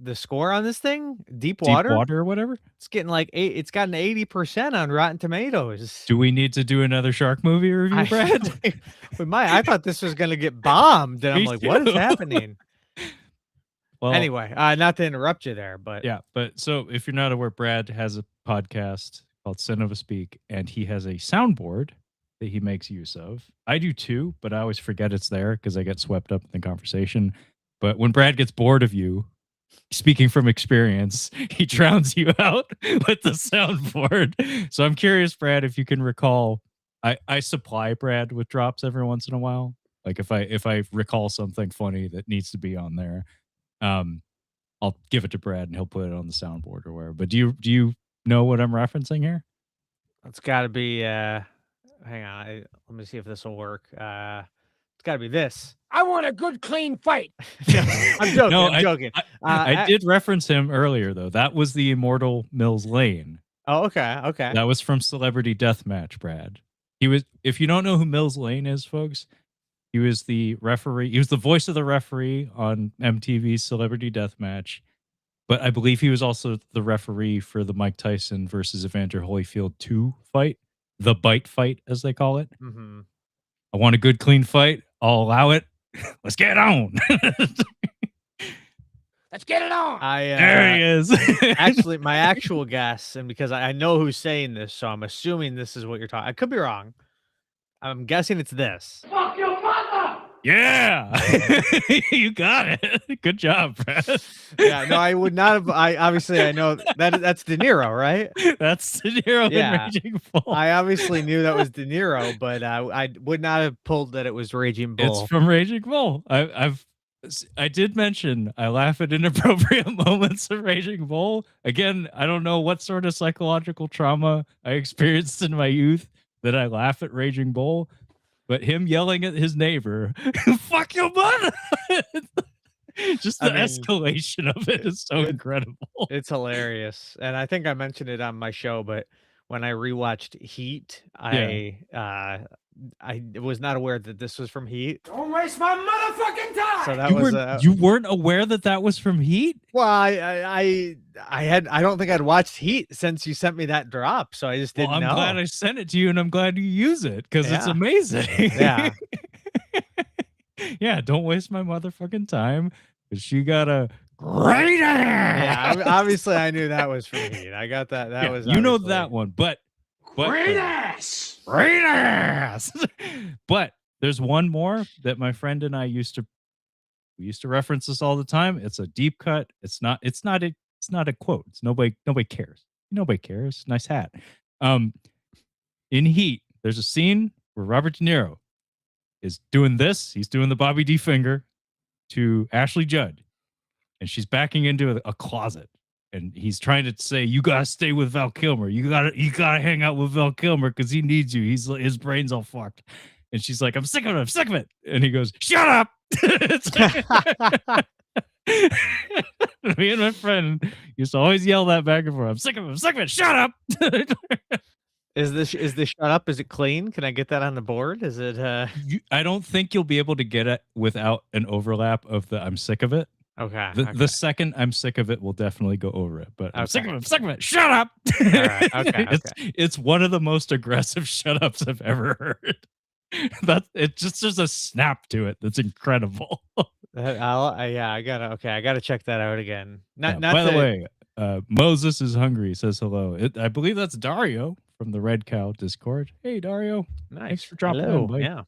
the score on this thing? Deep Deep Water? Water or whatever. It's got an 80% on Rotten Tomatoes. Do we need to do another shark movie review, I Brad? I thought this was gonna get bombed, and I'm Me like, "What is too. happening?" Well, Anyway, not to interrupt you there, but yeah, but so if you're not aware, Brad has a podcast called Cinema Speak, and he has a soundboard that he makes use of. I do too, but I always forget it's there because I get swept up in the conversation. But when Brad gets bored of you, speaking from experience, he drowns you out with the soundboard. So I'm curious, Brad, if you can recall. I supply Brad with drops every once in a while. Like if I recall something funny that needs to be on there, um, I'll give it to Brad and he'll put it on the soundboard or wherever. But do you know what I'm referencing here? it's gotta be, hang on, let me see if this will work. It's gotta be this. I want a good, clean fight. No, I'm joking, No, I'm joking. I A did reference him earlier though. That was the immortal Mills Lane. Oh, okay, okay. That was from Celebrity Deathmatch, Brad. He was if you don't know who Mills Lane is, folks, he was the referee. He was the voice of the referee on MTV's Celebrity Deathmatch. But I believe he was also the referee for the Mike Tyson versus Evander Holyfield 2 fight, the bite fight, as they call it. Mhm. I want a good, clean fight. I'll allow it. Let's get on. Let's get it on. There he is. Actually, my actual guess, and because I know who's saying this, so I'm assuming this is what you're talking. I could be wrong. I'm guessing it's this. Fuck your mother. Yeah. You got it. Good job, Brad. Yeah, no, I would not have. I know that's De Niro, right? That's De Niro Yeah. in Raging Bull. I obviously knew that was De Niro, but I would not have pulled that it was Raging Bull. It's from Raging Bull. I did mention I laugh at inappropriate moments of Raging Bull. Again, I don't know what sort of psychological trauma I experienced in my youth that I laugh at Raging Bull, but him yelling at his neighbor, "Fuck your mother!" Just the escalation of it is so incredible. It's hilarious, and I think I mentioned it on my show, but when I rewatched Heat, I was not aware that this was from Heat. Don't waste my motherfucking time. So that was You weren't aware that that was from Heat? well, I don't think I'd watched Heat since you sent me that drop, so I just Well, didn't I'm know. glad I sent it to you, and I'm glad you use it because it's Yeah. amazing. Yeah. Yeah, don't waste my motherfucking time. 'Cause she got a great ass. Yeah, obviously I knew that was from Heat. I got that. That Yeah, was you know obviously- that one, but Great ass. great ass. But there's one more that my friend and I used to reference this all the time. It's a deep cut. It's not a quote. It's nobody cares. Nobody cares. Nice hat. In Heat, there's a scene where Robert De Niro is doing this. He's doing the Bobby D finger to Ashley Judd, and she's backing into a closet. And he's trying to say, "You gotta stay with Val Kilmer. You gotta hang out with Val Kilmer because he needs you. His brain's all fucked." And she's like, "I'm sick of it. I'm sick of it." And he goes, "Shut up." Me and my friend used to always yell that back and forth. "I'm sick of it. I'm sick of it. Shut up." Is this shut up? Is it clean? Can I get that on the board? Is it? I don't think you'll be able to get it without an overlap of the "I'm sick of it." Okay. The second "I'm sick of it" will definitely go over it, but I'm sick of it. I'm sick of it. Shut up. All right. Okay. It's one of the most aggressive shut ups I've ever heard. There's a snap to it that's incredible. I gotta check that out again. Not By the way, Moses is hungry. Says hello. I believe that's Dario from the Red Cow Discord. Hey Dario, nice. Thanks for dropping Hello. in, buddy. Yeah.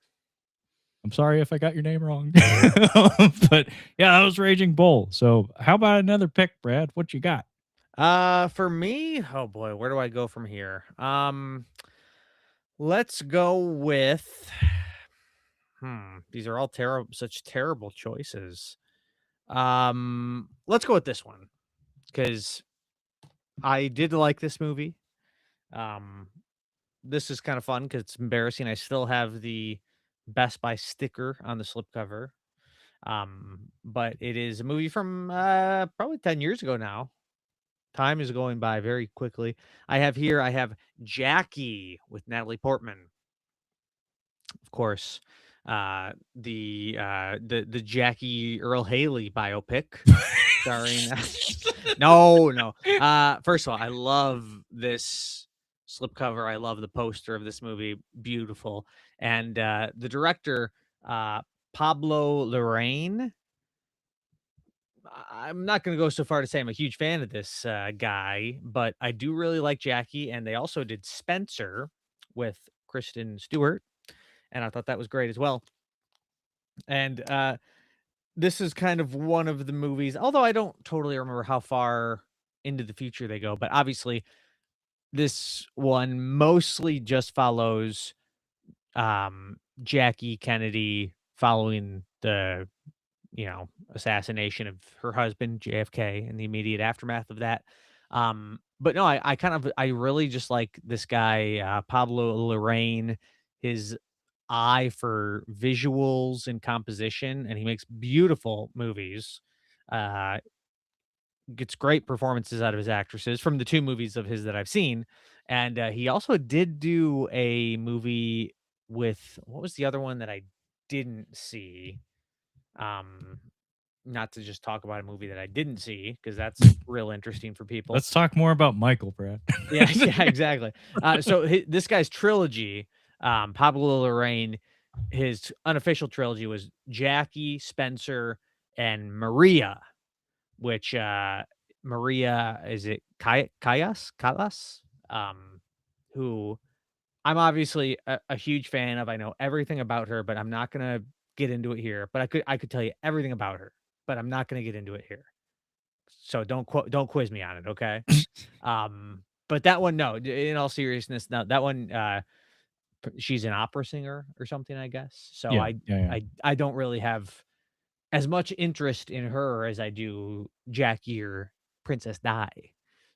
I'm sorry if I got your name wrong. But yeah, that was Raging Bull. So how about another pick, Brad? What you got? For me, oh boy, where do I go from here? Let's go with these are all such terrible choices. Let's go with this one because I did like this movie. This is kind of fun because it's embarrassing. I still have the Best Buy sticker on the slipcover. But it is a movie from probably 10 years ago now. Time is going by very quickly. I have Jackie with Natalie Portman. Of course, the Jackie Earl Haley biopic starring no. First of all, I love this slipcover. I love the poster of this movie. Beautiful. And the director, Pablo Larraín. I'm not going to go so far to say I'm a huge fan of this guy, but I do really like Jackie. And they also did Spencer with Kristen Stewart. And I thought that was great as well. And this is kind of one of the movies, although I don't totally remember how far into the future they go, but obviously this one mostly just follows Jackie Kennedy following the assassination of her husband JFK and the immediate aftermath of that. But no, I really just like this guy Pablo Larraín, his eye for visuals and composition, and he makes beautiful movies. Gets great performances out of his actresses from the two movies of his that I've seen. And he also did do a movie with, what was the other one that I didn't see? Not to just talk about a movie that I didn't see, because that's real interesting for people. Let's talk more about Michael, Brad. yeah, exactly. So this guy's trilogy, Pablo Larraín, his unofficial trilogy was Jackie, Spencer, and Maria, which Maria, is it Callas? Who I'm obviously a huge fan of. I know everything about her, but I'm not going to get into it here. But I could tell you everything about her, but I'm not going to get into it here. So don't quiz me on it, okay? But that one, no, in all seriousness, no, that one, she's an opera singer or something, I guess. So I don't really have as much interest in her as I do Jackie or Princess Di.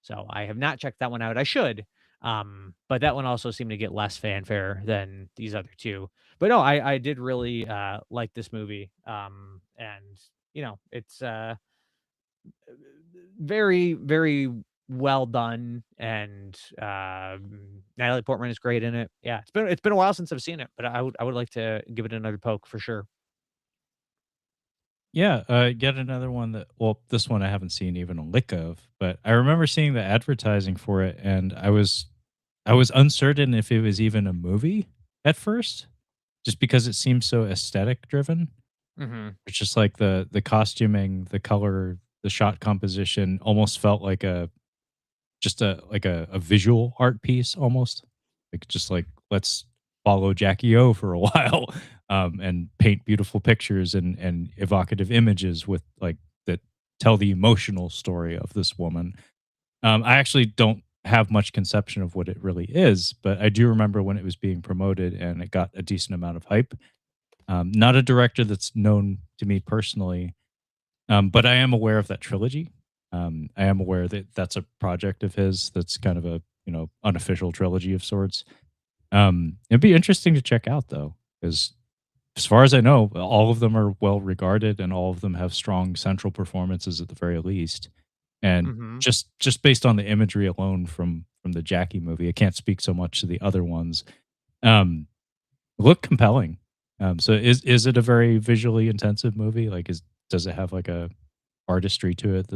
So I have not checked that one out. I should. But that one also seemed to get less fanfare than these other two. But no, I did really like this movie. And it's very, very well done, and Natalie Portman is great in it. Yeah, it's been a while since I've seen it, but I would like to give it another poke for sure. Yeah, get another one this one I haven't seen even a lick of, but I remember seeing the advertising for it, and I was uncertain if it was even a movie at first, just because it seemed so aesthetic driven. It's just like the costuming, the color, the shot composition almost felt like a visual art piece almost. Like just like let's follow Jackie O for a while, and paint beautiful pictures and evocative images with like that tell the emotional story of this woman. I actually don't have much conception of what it really is, but I do remember when it was being promoted and it got a decent amount of hype. Not a director that's known to me personally, but I am aware of that trilogy. I am aware that that's a project of his. That's kind of a unofficial trilogy of sorts. It'd be interesting to check out though, because as far as I know, all of them are well regarded and all of them have strong central performances at the very least. And just based on the imagery alone from the Jackie movie, I can't speak so much to the other ones. Um, look compelling. So is it a very visually intensive movie? Like, does it have like a artistry to it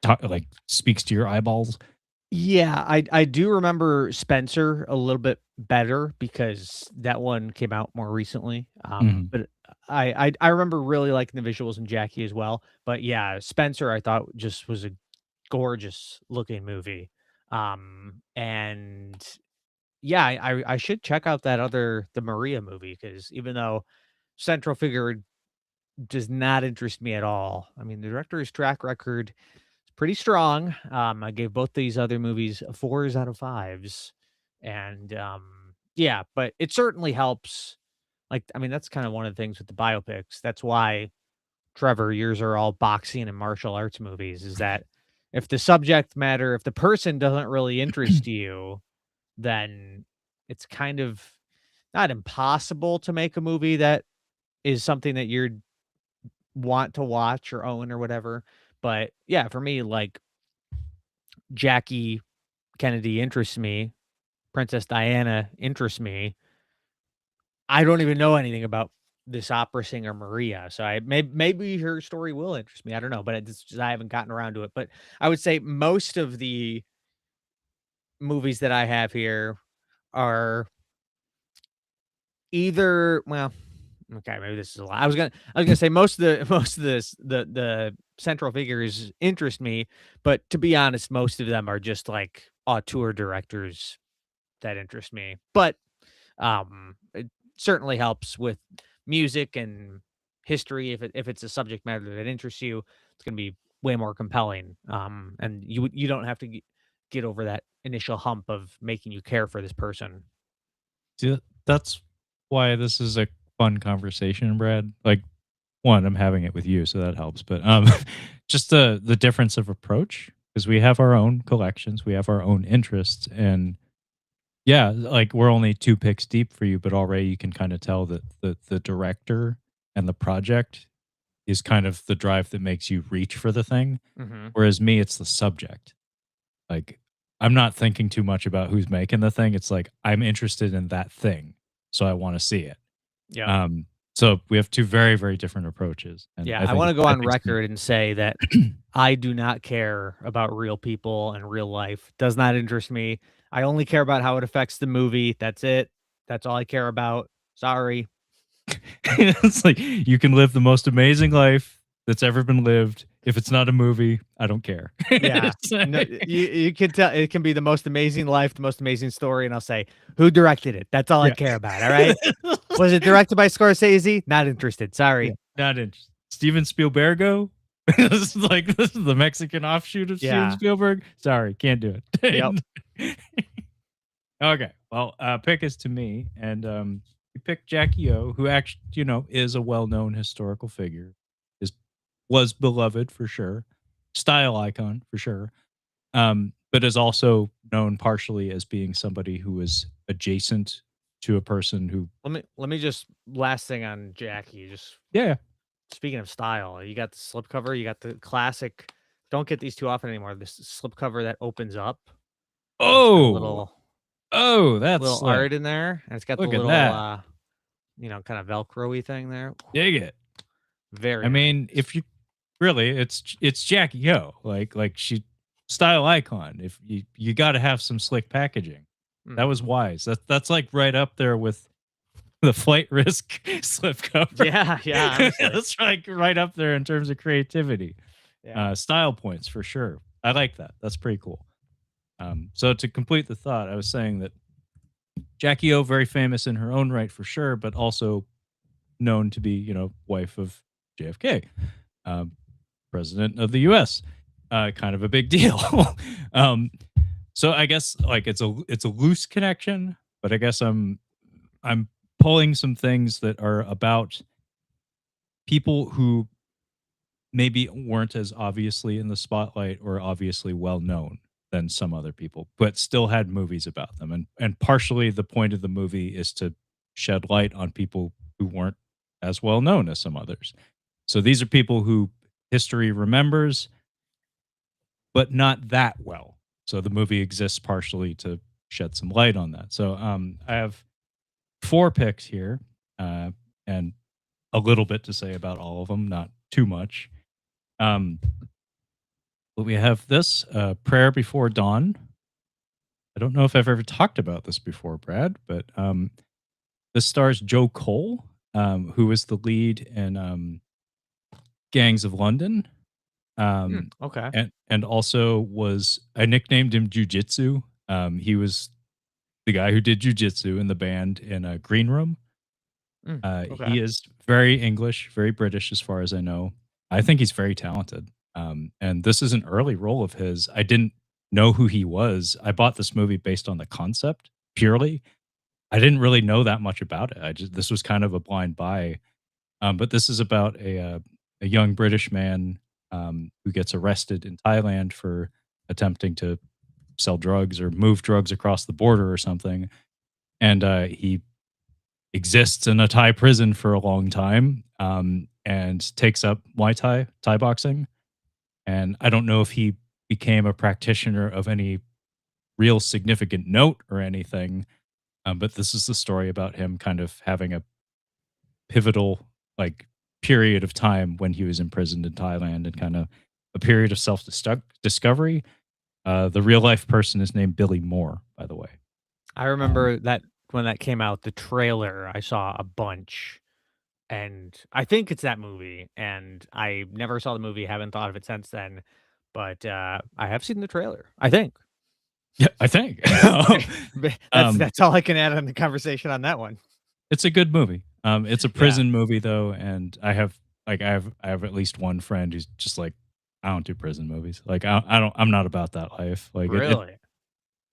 that like speaks to your eyeballs? Yeah, I do remember Spencer a little bit better because that one came out more recently. Mhm. But I remember really liking the visuals in Jackie as well. But yeah, Spencer I thought just was a gorgeous looking movie. And yeah, I should check out the Maria movie because even though central figure does not interest me at all. I mean, the director's track record is pretty strong. I gave both these other movies 4s out of 5s. And yeah, but it certainly helps. Like, I mean, that's kind of one of the things with the biopics. That's why Trevor, yours are all boxing and martial arts movies, is that if the subject matter, if the person doesn't really interest you, then it's kind of not impossible to make a movie that is something that you're want to watch or own or whatever. But yeah, for me, like Jackie Kennedy interests me, Princess Diana interests me. I don't even know anything about this opera singer Maria, so maybe her story will interest me. I don't know, but it's just I haven't gotten around to it. But I would say most of the movies that I have here are either well, okay, maybe this is a lot. I was gonna say most of the most of this the central figures interest me, but to be honest, most of them are just like auteur directors that interest me. But it certainly helps with music and history. If it's a subject matter that interests you, it's gonna be way more compelling. And you don't have to get over that initial hump of making you care for this person. See, that's why this is a fun conversation, Brad. Like, one, I'm having it with you, so that helps. But just the difference of approach, because we have our own collections, we have our own interests, and yeah, like we're only two picks deep for you, but already you can kind of tell that the director and the project is kind of the drive that makes you reach for the thing. Hmm. Whereas me, it's the subject. Like, I'm not thinking too much about who's making the thing. It's like I'm interested in that thing, so I want to see it. Yeah. Um, so we have two very, very different approaches, and Yeah, I I think want to go on it's neat. record and say that I do not care about real people and real life. Does not interest me. I only care about how it affects the movie. That's it. That's all I care about. Sorry. It's like you can live the most amazing life that's ever been lived. If it's not a movie, I don't care. Yeah. It's No, like- you can tell it can be the most amazing life, the most amazing story, and I'll say, who directed it? That's all I yeah. care about. All right. Was it directed by Scorsese? Not interested. Yeah, Sorry. not interested. Steven Spielbergo. This is the Mexican offshoot of Steven Yeah. Spielberg. Sorry, can't do Yep. it. Okay, well, pick is to me, and you pick Jackie O, who actually, is a well-known historical figure, is was beloved for sure, style icon for sure, but is also known partially as being somebody who was adjacent to a person who, Let me just last thing on Jackie. Just yeah, speaking of style, you got the slipcover, you got the classic. Don't get these too often anymore. This slipcover that opens up. And it's got a oh, oh, that's little slick. art in there, and it's got the Look at little that. kind of velcro-y thing there. Dig it. I Very mean, nice. if you really, it's Jackie O, like she style icon. If you got to have some slick packaging. That was Mhm. wise. That's like right up there with the flight risk slipcover. Yeah, honestly. That's like right up there in terms of creativity. Yeah. Style points for sure. I like that. That's pretty cool. So to complete the thought, I was saying that Jackie O, very famous in her own right for sure, but also known to be, wife of JFK, um, president of the U.S. Kind of a big deal. So I guess like it's a loose connection, but I guess I'm pulling some things that are about people who maybe weren't as obviously in the spotlight or obviously well known than some other people, but still had movies about them. And partially the point of the movie is to shed light on people who weren't as well known as some others. So these are people who history remembers, but not that well. So the movie exists partially to shed some light on that. So I have 4 picks here, and a little bit to say about all of them, not too much. But we have this Prayer Before Dawn. I don't know if I've ever talked about this before, Brad, but this stars Joe Cole, who was the lead in Gangs of London. Okay. And also was, I nicknamed him Jujitsu. He was the guy who did jujitsu in the band in Green Room. Okay. He is very English, very British, as far as I know. I think he's very talented. And this is an early role of his. I didn't know who he was. I bought this movie based on the concept purely. I didn't really know that much about it. This was kind of a blind buy. But this is about a young British man who gets arrested in Thailand for attempting to sell drugs or move drugs across the border or something. And he exists in a Thai prison for a long time and takes up Thai boxing. And I don't know if he became a practitioner of any real significant note or anything, but this is the story about him kind of having a pivotal like period of time when he was imprisoned in Thailand and kind of a period of self discovery. The real life person is named Billy Moore, by the way. I remember that when that came out, the trailer, I saw a bunch. And I think it's that movie. And I never saw the movie, haven't thought of it since then. But I have seen the trailer, I think. Yeah, I think. That's all I can add on the conversation on that one. It's a good movie. It's a prison movie though, and I have at least one friend who's just like, I don't do prison movies. Like I'm not about that life. Like really,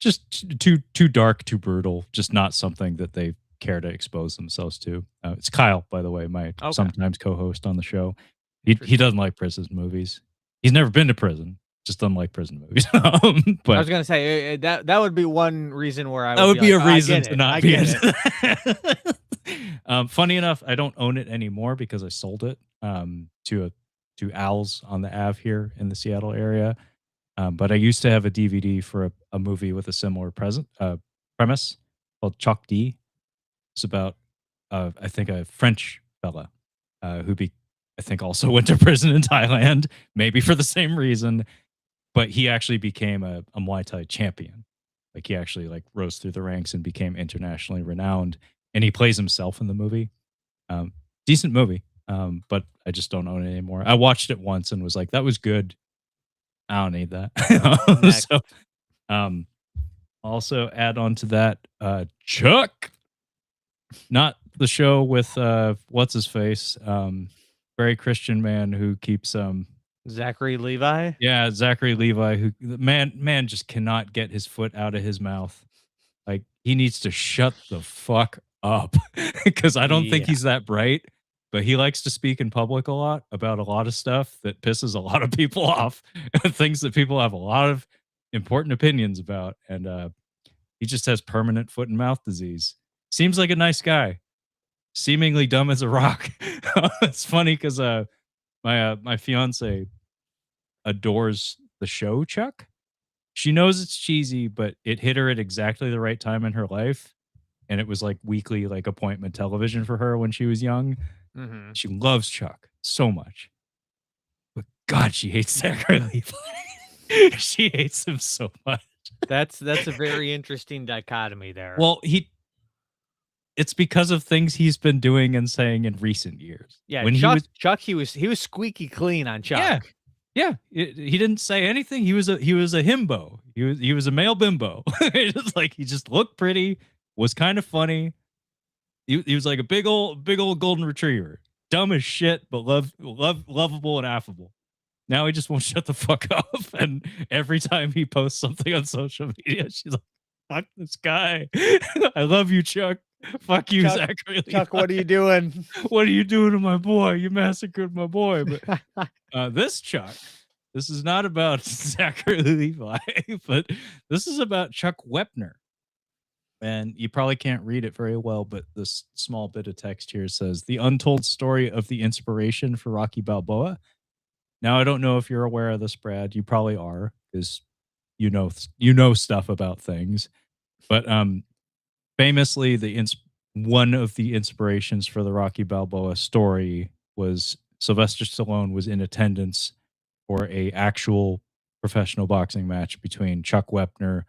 just too dark, too brutal. Just not something that they care to expose themselves to. It's Kyle, by the way, my sometimes co-host on the show. He doesn't like prison movies. He's never been to prison. Just doesn't like prison movies. But I was gonna say that would be one reason where I would be like, a reason to not be into it. Funny enough, I don't own it anymore because I sold it to Al's on the Ave here in the Seattle area. But I used to have a DVD for a movie with a similar premise called Chalk D. It's about I think a French fella who I think also went to prison in Thailand, maybe for the same reason. But he actually became a Muay Thai champion. Like he actually like rose through the ranks and became internationally renowned. And he plays himself in the movie. Decent movie, but I just don't own it anymore. I watched it once and was like, that was good. I don't need that. So, also add on to that, Chuck, not the show with what's his face, very Christian man who keeps Zachary Levi. Yeah, Zachary Levi, who man just cannot get his foot out of his mouth. Like he needs to shut the fuck up because I don't think he's that bright, but he likes to speak in public a lot about a lot of stuff that pisses a lot of people off, things that people have a lot of important opinions about, and he just has permanent foot and mouth disease. Seems like a nice guy, seemingly dumb as a rock. It's funny because my fiance adores the show Chuck. She knows it's cheesy, but it hit her at exactly the right time in her life, and it was like weekly like appointment television for her when she was young. Mm-hmm. She loves Chuck so much, but God, she hates Zachary Levi. She hates him so much. That's a very interesting dichotomy there. Well, it's because of things he's been doing and saying in recent years. Yeah, When Chuck, he was squeaky clean on Chuck. Yeah. Yeah, he didn't say anything. He was a himbo. He was a male bimbo. It's like he just looked pretty, was kind of funny. He was like a big old golden retriever, dumb as shit, but lovable and affable. Now he just won't shut the fuck up, and every time he posts something on social media, she's like, "Fuck this guy! I love you, Chuck. Fuck you, Chuck, Zachary. Chuck, what are you doing? What are you doing to my boy? You massacred my boy." But this Chuck, this is not about Zachary Levi, but this is about Chuck Wepner. And you probably can't read it very well, but this small bit of text here says the untold story of the inspiration for Rocky Balboa. Now, I don't know if you're aware of this, Brad. You probably are, because you know stuff about things. But famously, one of the inspirations for the Rocky Balboa story was Sylvester Stallone was in attendance for a actual professional boxing match between Chuck Wepner,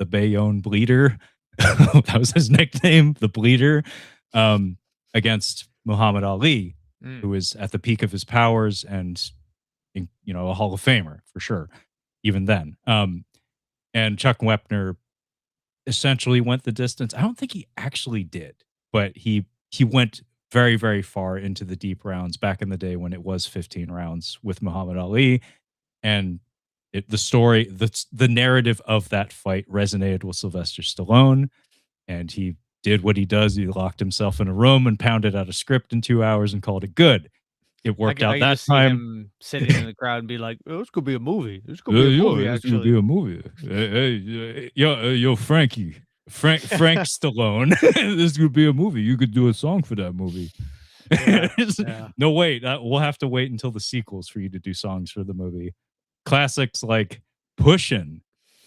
the Bayonne Bleeder, that was his nickname, the Bleeder, against Muhammad Ali, who was at the peak of his powers and, a Hall of Famer for sure, even then. And Chuck Wepner essentially went the distance. I don't think he actually did, but he went very, very far into the deep rounds back in the day when it was 15 rounds with Muhammad Ali. And the narrative of that fight resonated with Sylvester Stallone, and he did what he does. He locked himself in a room and pounded out a script in 2 hours and called it good. It worked out that time. Him sitting in the crowd and be like, "Oh, this could be a movie. This could be a movie. This could be a movie. Yo, Frank Stallone. This could be a movie. You could do a song for that movie." Yeah. No, wait. We'll have to wait until the sequels for you to do songs for the movie. Classics like "Pushin'"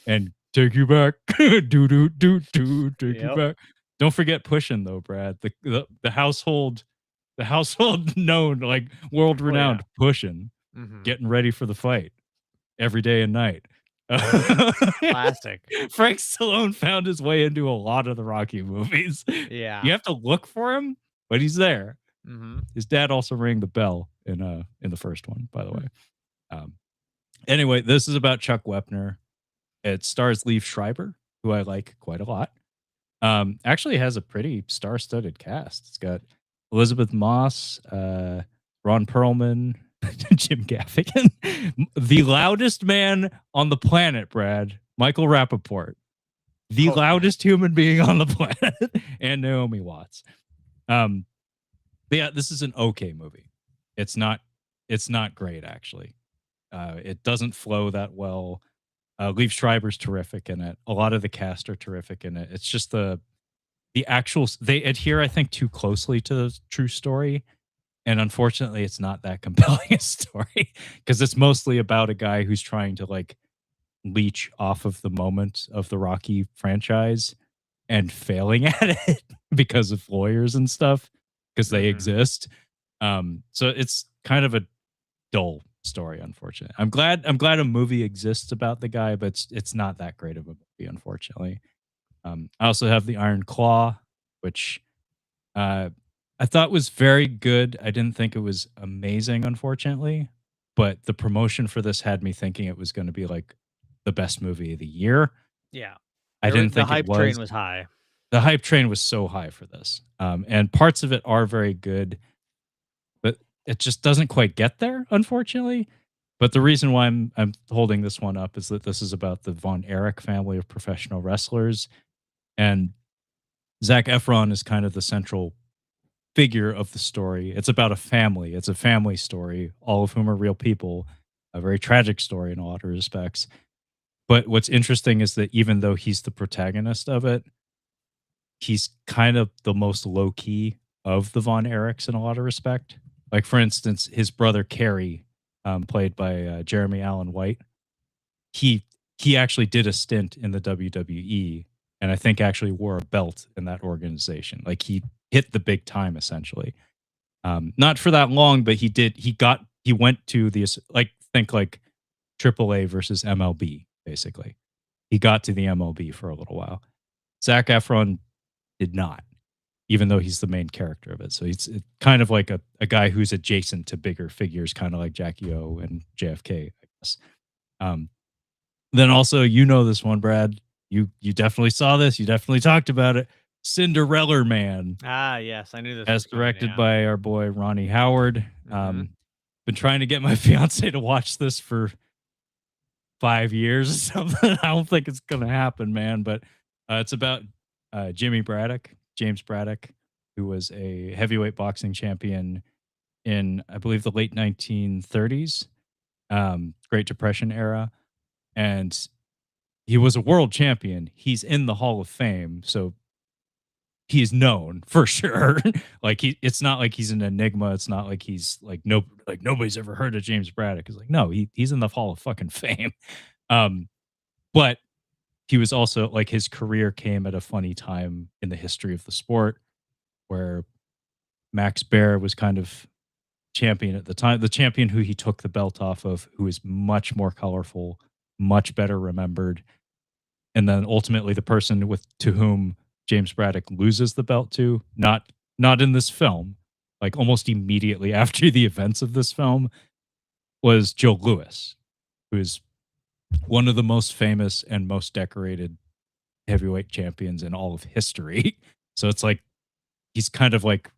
and "Take You Back," take you back. Don't forget "Pushin'" though, Brad. The household known, like world renowned "Pushin'," getting ready for the fight every day and night. Classic. Frank Stallone found his way into a lot of the Rocky movies. Yeah, you have to look for him, but he's there. His dad also rang the bell in the first one, by the way. Anyway, this is about Chuck Wepner. It stars Liev Schreiber, who I like quite a lot. Actually has a pretty star-studded cast. It's got Elizabeth Moss, Ron Perlman, Jim Gaffigan, the loudest man on the planet, Brad, Michael Rappaport, the loudest human being on the planet, and Naomi Watts. But yeah, this is an okay movie. It's not great, actually. It doesn't flow that well. Liev Schreiber's terrific in it. A lot of the cast are terrific in it. It's just the actual, they adhere, I think, too closely to the true story. And unfortunately, it's not that compelling a story because it's mostly about a guy who's trying to like leech off of the moment of the Rocky franchise and failing at it because of lawyers and stuff, because they exist. So it's kind of a dull story, unfortunately. I'm glad a movie exists about the guy, but it's not that great of a movie, unfortunately. I also have The Iron Claw, which I thought was very good. I didn't think it was amazing, unfortunately, but the promotion for this had me thinking it was going to be like the best movie of the year. Yeah. I didn't think the hype train was high. The hype train was so high for this. And parts of it are very good, but it just doesn't quite get there, unfortunately. But the reason why I'm holding this one up is that this is about the Von Erich family of professional wrestlers. And Zac Efron is kind of the central figure of the story. It's about a family. It's a family story, all of whom are real people. A very tragic story in a lot of respects. But what's interesting is that even though he's the protagonist of it, he's kind of the most low-key of the Von Erichs in a lot of respect. Like, for instance, his brother Kerry, played by Jeremy Allen White, he actually did a stint in the WWE, and I think actually wore a belt in that organization. Like, he hit the big time, essentially. Not for that long, but he did. He went to the, like, think like AAA versus MLB, basically. He got to the MLB for a little while. Zac Efron did not. even though he's the main character of it. So it's kind of like a guy who's adjacent to bigger figures, kind of like Jackie O and JFK, I guess. Um, then also, this one, Brad. You definitely saw this. You definitely talked about it. Cinderella Man. Ah, yes, I knew this. As was coming, directed yeah. by our boy Ronnie Howard. Been trying to get my fiance to watch this for 5 years or something. I don't think it's gonna happen, man. But it's about James Braddock, who was a heavyweight boxing champion in, I believe, the late 1930s, Great Depression era, and he was a world champion. He's in the Hall of Fame, so he's known for sure. Like it's not like he's an enigma. It's not like he's like nobody's ever heard of James Braddock. It's like no, he's in the Hall of fucking Fame. But he was also like his career came at a funny time in the history of the sport, where Max Baer was kind of champion at the time, the champion who he took the belt off of, who is much more colorful, much better remembered, and then ultimately the person to whom James Braddock loses the belt to, not in this film, like almost immediately after the events of this film, was Joe Louis, who is one of the most famous and most decorated heavyweight champions in all of history. So it's like he's kind of like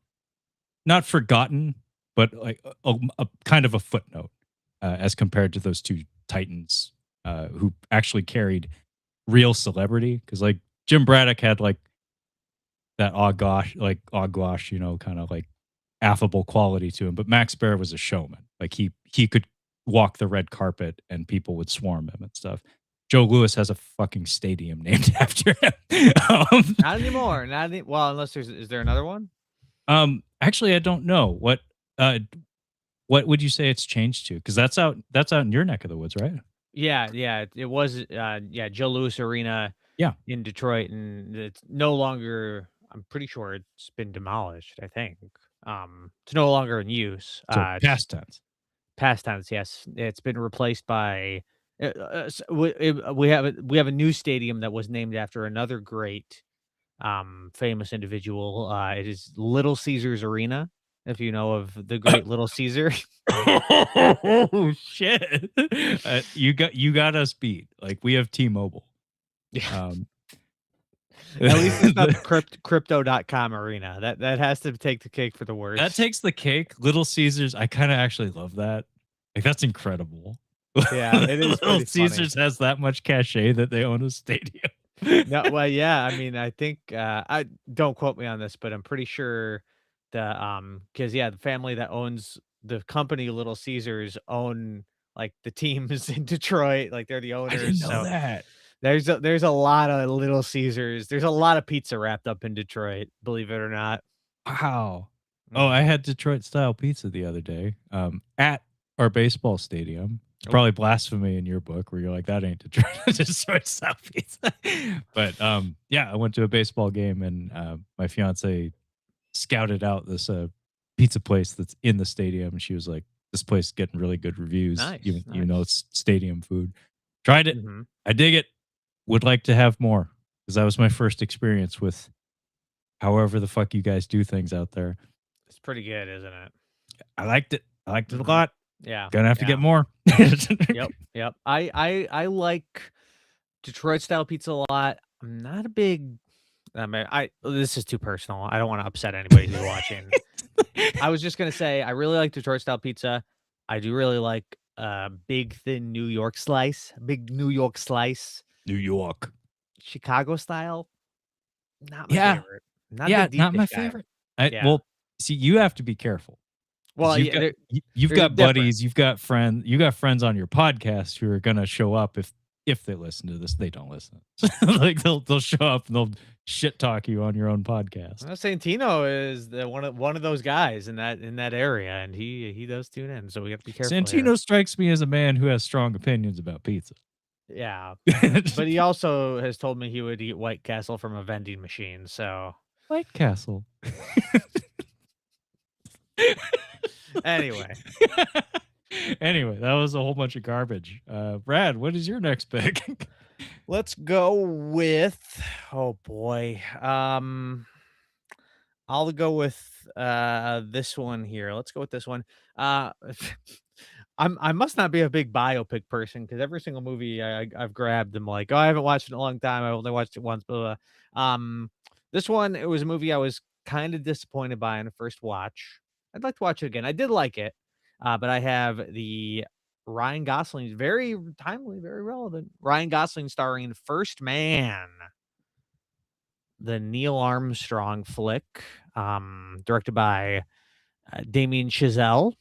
not forgotten, but like a kind of a footnote as compared to those two titans who actually carried real celebrity. Because like Jim Braddock had like that gouache, kind of like affable quality to him, but Max Baer was a showman. Like he could walk the red carpet and people would swarm him and stuff. Joe Louis has a fucking stadium named after him. Not anymore. Well, unless is there another one? Actually, I don't know what would you say it's changed to? Because that's out in your neck of the woods, right? Yeah, it was Joe Louis Arena, Yeah, in Detroit, and it's no longer. I'm pretty sure it's been demolished. I think it's no longer in use. so past tense. Past tense, yes. It's been replaced by. We have a new stadium that was named after another great, famous individual. It is Little Caesars Arena. If you know of the great Little Caesar. Oh shit! You got us beat. Like we have T-Mobile. Yeah. At least it's not the crypto.com arena. That has to take the cake for the worst. That takes the cake. Little Caesars, I kind of actually love that. Like that's incredible. Yeah, it is. Little Caesars has that much cachet that they own a stadium. No, well, yeah. I mean, I think I don't quote me on this, but I'm pretty sure because the family that owns the company Little Caesars own like the teams in Detroit. Like they're the owners. I didn't know that. There's a lot of Little Caesars. There's a lot of pizza wrapped up in Detroit, believe it or not. Wow. Oh, I had Detroit style pizza the other day at our baseball stadium. It's probably blasphemy in your book where you're like, that ain't Detroit style pizza. But yeah, I went to a baseball game and my fiance scouted out this pizza place that's in the stadium, and she was like, this place is getting really good reviews. Nice, even though it's stadium food. Tried it. Mhm. I dig it. Would like to have more, because that was my first experience with however the fuck you guys do things out there. It's pretty good, isn't it? I liked it. I liked it a lot. Yeah. Gonna have to get more. Yep. I like Detroit style pizza a lot. I'm not a big this is too personal. I don't want to upset anybody who's watching. I was just gonna say I really like Detroit style pizza. I do really like big thin New York slice. Big New York slice. New York. Chicago style. Not my favorite. Not my favorite. Well, see, you have to be careful. Well, you've got buddies, you've got friends on your podcast who are gonna show up if they listen to this. They don't listen. Like they'll show up and they'll shit talk you on your own podcast. Santino is one of those guys in that area, and he does tune in, so we have to be careful. Santino strikes me as a man who has strong opinions about pizza. Yeah, but he also has told me he would eat White Castle from a vending machine. So White Castle. Anyway, that was a whole bunch of garbage. Brad, what is your next pick? Let's go with oh boy. I'll go with this one here. Let's go with this one. Uh, I must not be a big biopic person because every single movie I've grabbed, I'm like, oh, I haven't watched it in a long time. I only watched it once. Blah, blah. This one, it was a movie I was kind of disappointed by on the first watch. I'd like to watch it again. I did like it, but I have the Ryan Gosling's very timely, very relevant. Ryan Gosling starring First Man, the Neil Armstrong flick, directed by Damien Chazelle.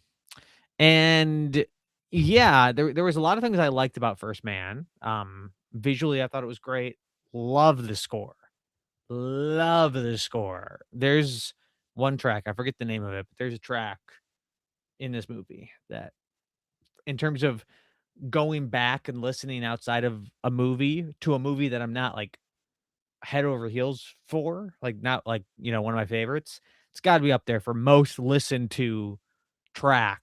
And yeah, there was a lot of things I liked about First Man. Visually, I thought it was great. Love the score. Love the score. There's one track, I forget the name of it, but there's a track in this movie that, in terms of going back and listening outside of a movie to a movie that I'm not like head over heels for, like not like, one of my favorites, it's got to be up there for most listened to track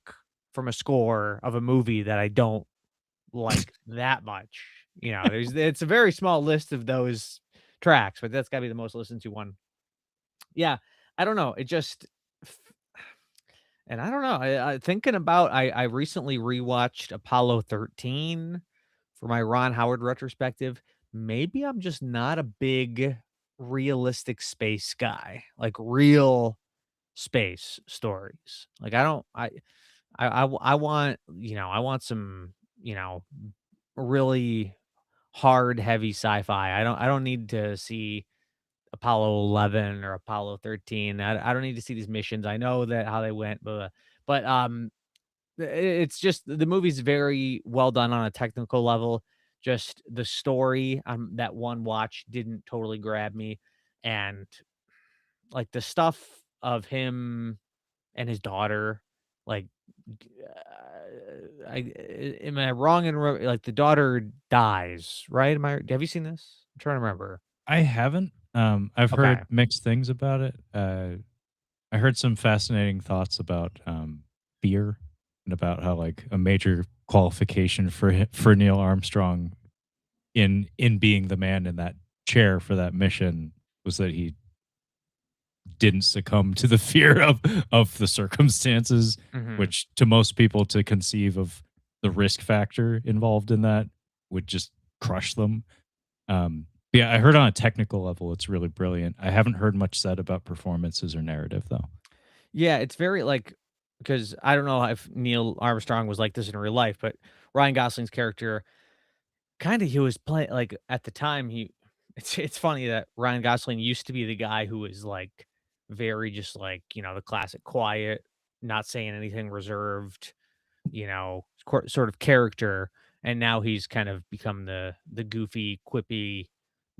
from a score of a movie that I don't like that much. It's a very small list of those tracks, but that's got to be the most listened to one. Yeah, I don't know. It just, and I don't know. I thinking about, I recently rewatched Apollo 13 for my Ron Howard retrospective. Maybe I'm just not a big realistic space guy, like real space stories. Like I don't, I want, I want some, really hard, heavy sci-fi. I don't need to see Apollo 11 or Apollo 13. I don't need to see these missions. I know that how they went, but it's just the movie's very well done on a technical level. Just the story, that one watch didn't totally grab me, and like the stuff of him and his daughter, like, am I wrong in like the daughter dies, right? Have you seen this? I'm trying to remember. I haven't. I've Okay. heard mixed things about it. I heard some fascinating thoughts about fear and about how like a major qualification for Neil Armstrong in being the man in that chair for that mission was that he didn't succumb to the fear of the circumstances, Mhm. which to most people to conceive of the risk factor involved in that would just crush them. Yeah, I heard on a technical level it's really brilliant. I haven't heard much said about performances or narrative though. Yeah, it's very like, because I don't know if Neil Armstrong was like this in real life, but Ryan Gosling's character, kind of, he was playing like at the time he. It's funny that Ryan Gosling used to be the guy who was like very just like, the classic quiet, not saying anything, reserved, sort of character, and now he's kind of become the goofy, quippy,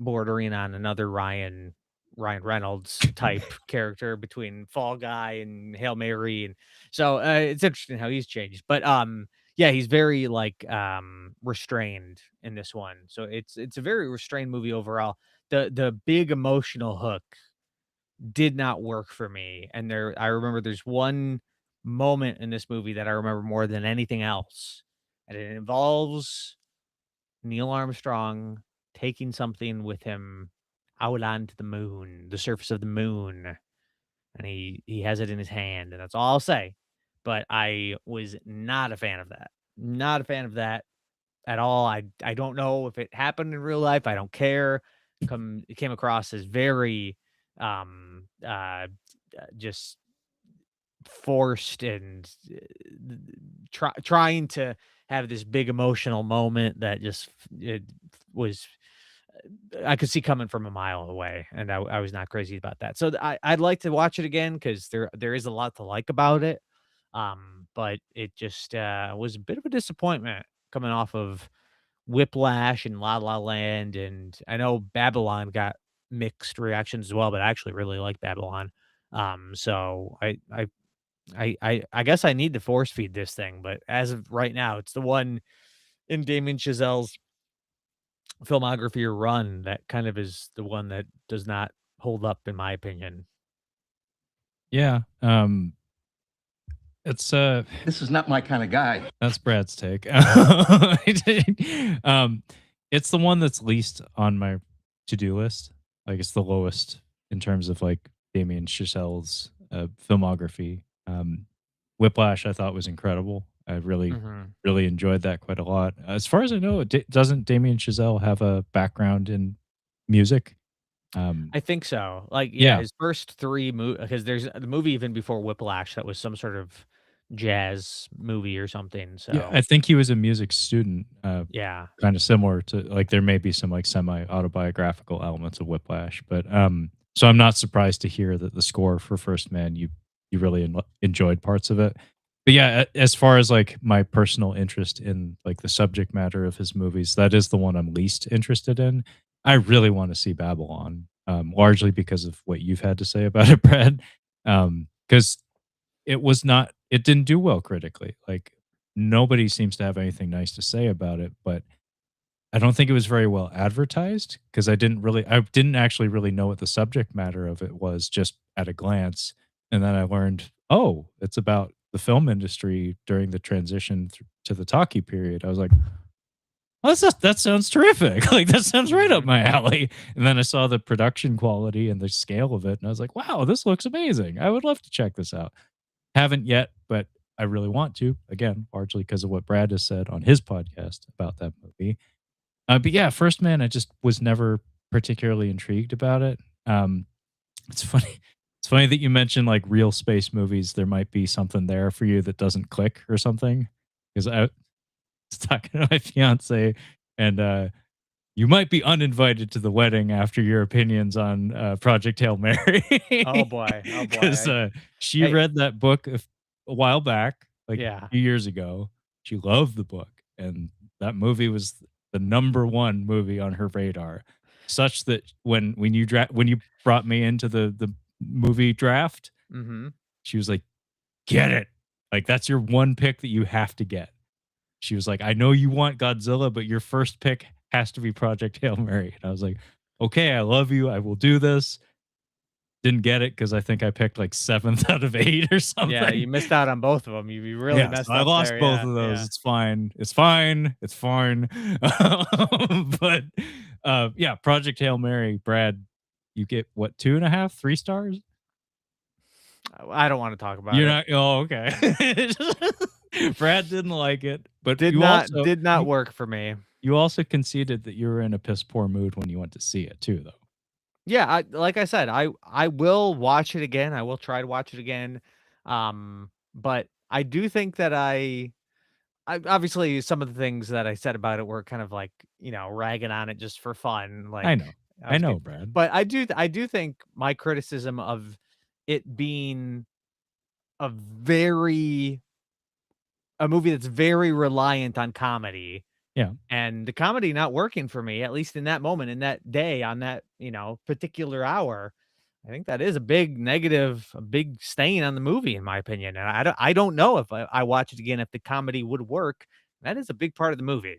bordering on another Ryan Reynolds type character between Fall Guy and Hail Mary, and so it's interesting how he's changed. But yeah, he's very like restrained in this one, so it's a very restrained movie overall. The big emotional hook did not work for me. And I remember there's one moment in this movie that I remember more than anything else. And it involves Neil Armstrong taking something with him out onto the moon, the surface of the moon. And he has it in his hand. And that's all I'll say. But I was not a fan of that. Not a fan of that at all. I don't know if it happened in real life. I don't care. It came across as very just forced and trying to have this big emotional moment that just it was, I could see coming from a mile away, and I was not crazy about that. So I'd like to watch it again because there is a lot to like about it. But it just was a bit of a disappointment coming off of Whiplash and La La Land, and I know Babylon got mixed reactions as well, but I actually really like Babylon. So I guess I need to force feed this thing, but as of right now, it's the one in Damien Chazelle's filmography or run that kind of is the one that does not hold up in my opinion. Yeah. It's This is not my kind of guy. that's Brad's take. It's the one that's least on my to-do list. Like it's the lowest in terms of like Damien Chazelle's filmography. Whiplash, I thought was incredible. I really, Mhm. really enjoyed that quite a lot. As far as I know, doesn't Damien Chazelle have a background in music? Um, I think so. Like, yeah, yeah, his first 3 because there's the movie even before Whiplash that was some sort of jazz movie or something, yeah, so I think he was a music student, yeah. kind of similar to like there may be some like semi autobiographical elements of Whiplash, but so I'm not surprised to hear that the score for First Man you really enjoyed parts of it. But yeah, as far as like my personal interest in like the subject matter of his movies, that is the one I'm least interested in. I really want to see Babylon, largely because of what you've had to say about it, Brad. Because it didn't do well critically. Like nobody seems to have anything nice to say about it, but I don't think it was very well advertised because I didn't actually really know what the subject matter of it was just at a glance. And then I learned, oh, it's about the film industry during the transition to the talkie period. I was like, oh, that sounds terrific. Like that sounds right up Mhm. my alley. And then I saw the production quality and the scale of it, and I was like, wow, this looks amazing. I would love to check this out. Haven't yet, but I really want to. Again, largely because of what Brad has said on his podcast about that movie. But yeah, First Man, I just was never particularly intrigued about it. It's funny. It's funny that you mentioned like real space movies. There might be something there for you that doesn't click or something. Because I was talking to my fiance, and you might be uninvited to the wedding after your opinions on Project Hail Mary, Oh boy, oh boy. because she Hey, read that book a while back, like a yeah. few years ago. She loved the book, and that movie was the number one movie on her radar, such that when you brought me into the movie draft, Mhm. she was like, "Get it! Like that's your one pick that you have to get." She was like, "I know you want Godzilla, but your first pick has to be Project Hail Mary." And I was like, "Okay, I love you. I will do this." Didn't get it because I think I picked like 7th out of 8 or Yeah, you something. mist out on both of them. You really Yeah, so messed I up lost there, both yeah, of those. yeah. It's fine. It's fine. It's fine. But yeah, Project Hail Mary, Brad, you get what, 2.5, 3 stars? I don't wanna talk about You're it. not, oh, okay. Brad didn't like it, but Did not work for me. you also conceded that you were in a piss poor mood when you went to see it too, though. Yeah, like I said, I will watch it again. I will try to watch it again. But I do think that I obviously some of the things that I said about it were kind of like, ragging on it just for fun. I Like know. I I was know, get Brad. but I do think my criticism of it being a very a movie that's very reliant on comedy Yeah. and the comedy not working for me, at least in that moment, in that day, on that, particular hour. I think that is a big negative, a big stain on the movie, in my opinion. And I don't know if I watch it again, if the comedy would work. That is a big part of the movie.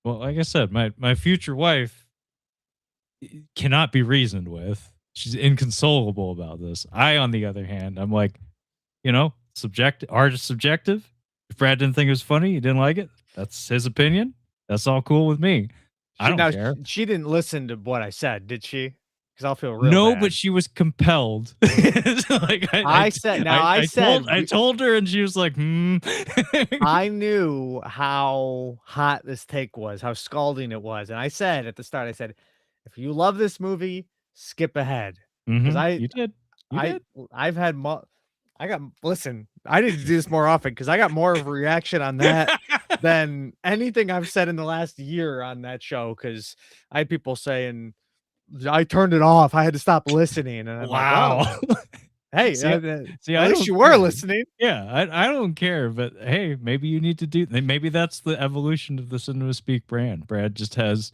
Well, like I said, my future wife cannot be reasoned with. She's inconsolable about this. I, on the other hand, I'm like, art is subjective. If Brad didn't think it was funny, he didn't like it. That's his opinion. That's all cool with me. I She don't now care. she didn't listen to what I said, did she? Because I'll feel real No, but bad. she was compelled. Like I said I told her, and she was like, "Hmm." I knew how hot this take was, how scalding it was, and I said at the start, I said, "If you love this movie, skip ahead," because Mhm. You did. You I did. I've had I got listen, I need to do this more often because I got more of a reaction on that than anything I've said in the last year on that show. Because I had people saying, "I turned it off, I had to stop listening," and I'm like, Wow. "Well, hey, See, see, at I least don't you were care. listening." Yeah, I don't care, but hey, maybe you need to do. Maybe that's the evolution of the Cinema Speak brand. Brad just has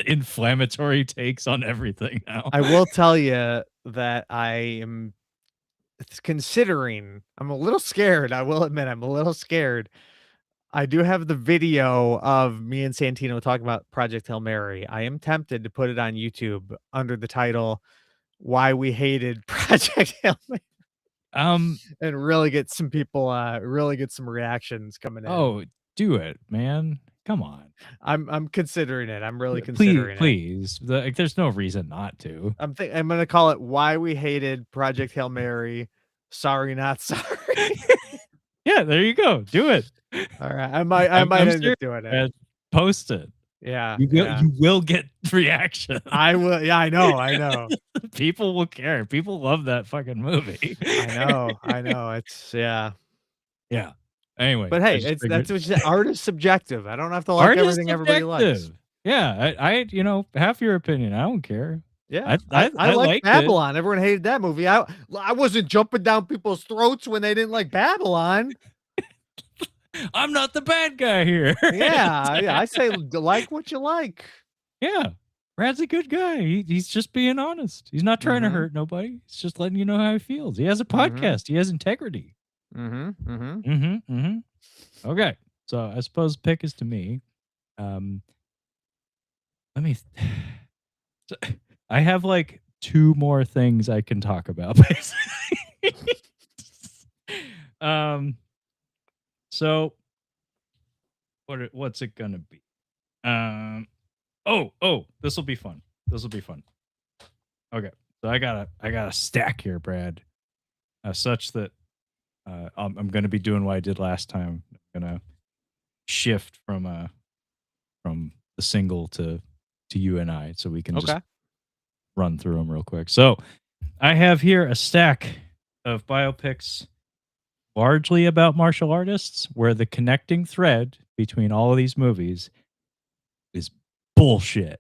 inflammatory takes on everything now. I will tell you that I am considering I'm a little scared, I will admit I'm a little scared. I do have the video of me and Santino talking about Project Hail Mary. I am tempted to put it on YouTube under the title, "Why We Hated Project Hail Mary," Um. and really get some people, really get some reactions coming in. Oh, do it, man. Come on. I'm considering it. I'm really Please, considering it. please. Like, there's no reason not to. I'm gonna call it Why We Hated Project Hail Mary. Sorry, not sorry. Yeah, there you go. Do it. All right. I might I'm end serious, up doing it. man. Post it. Yeah. You will get reaction. I will. Yeah, I know. People will care. People love that fucking movie. I know. It's yeah. Yeah. Anyway, But hey, that's what you said. Art is subjective. I don't have to like art is everything everybody likes. subjective. Yeah, I half your opinion. I don't care. Yeah, I like liked Babylon. Everyone hated that movie. I wasn't jumping down people's throats when they didn't like Babylon. I'm not the bad guy here. Yeah. I say like what you like. Yeah. Brad's a good guy. He's just being honest. He's not trying to Mhm. hurt nobody. He's just letting you know how he feels. He has a podcast. He has integrity. Okay. So I suppose pick is to me. Let me. So, I have like 2 more things I can talk about, basically. So what's it gonna be? This will be fun. Okay. So I got a stack here, Brad. Such that I'm gonna be doing what I did last time. I'm gonna shift from the single to you and I, so we can just run through them real quick. So I have here a stack of biopics largely about martial artists, where the connecting thread between all of these movies is bullshit.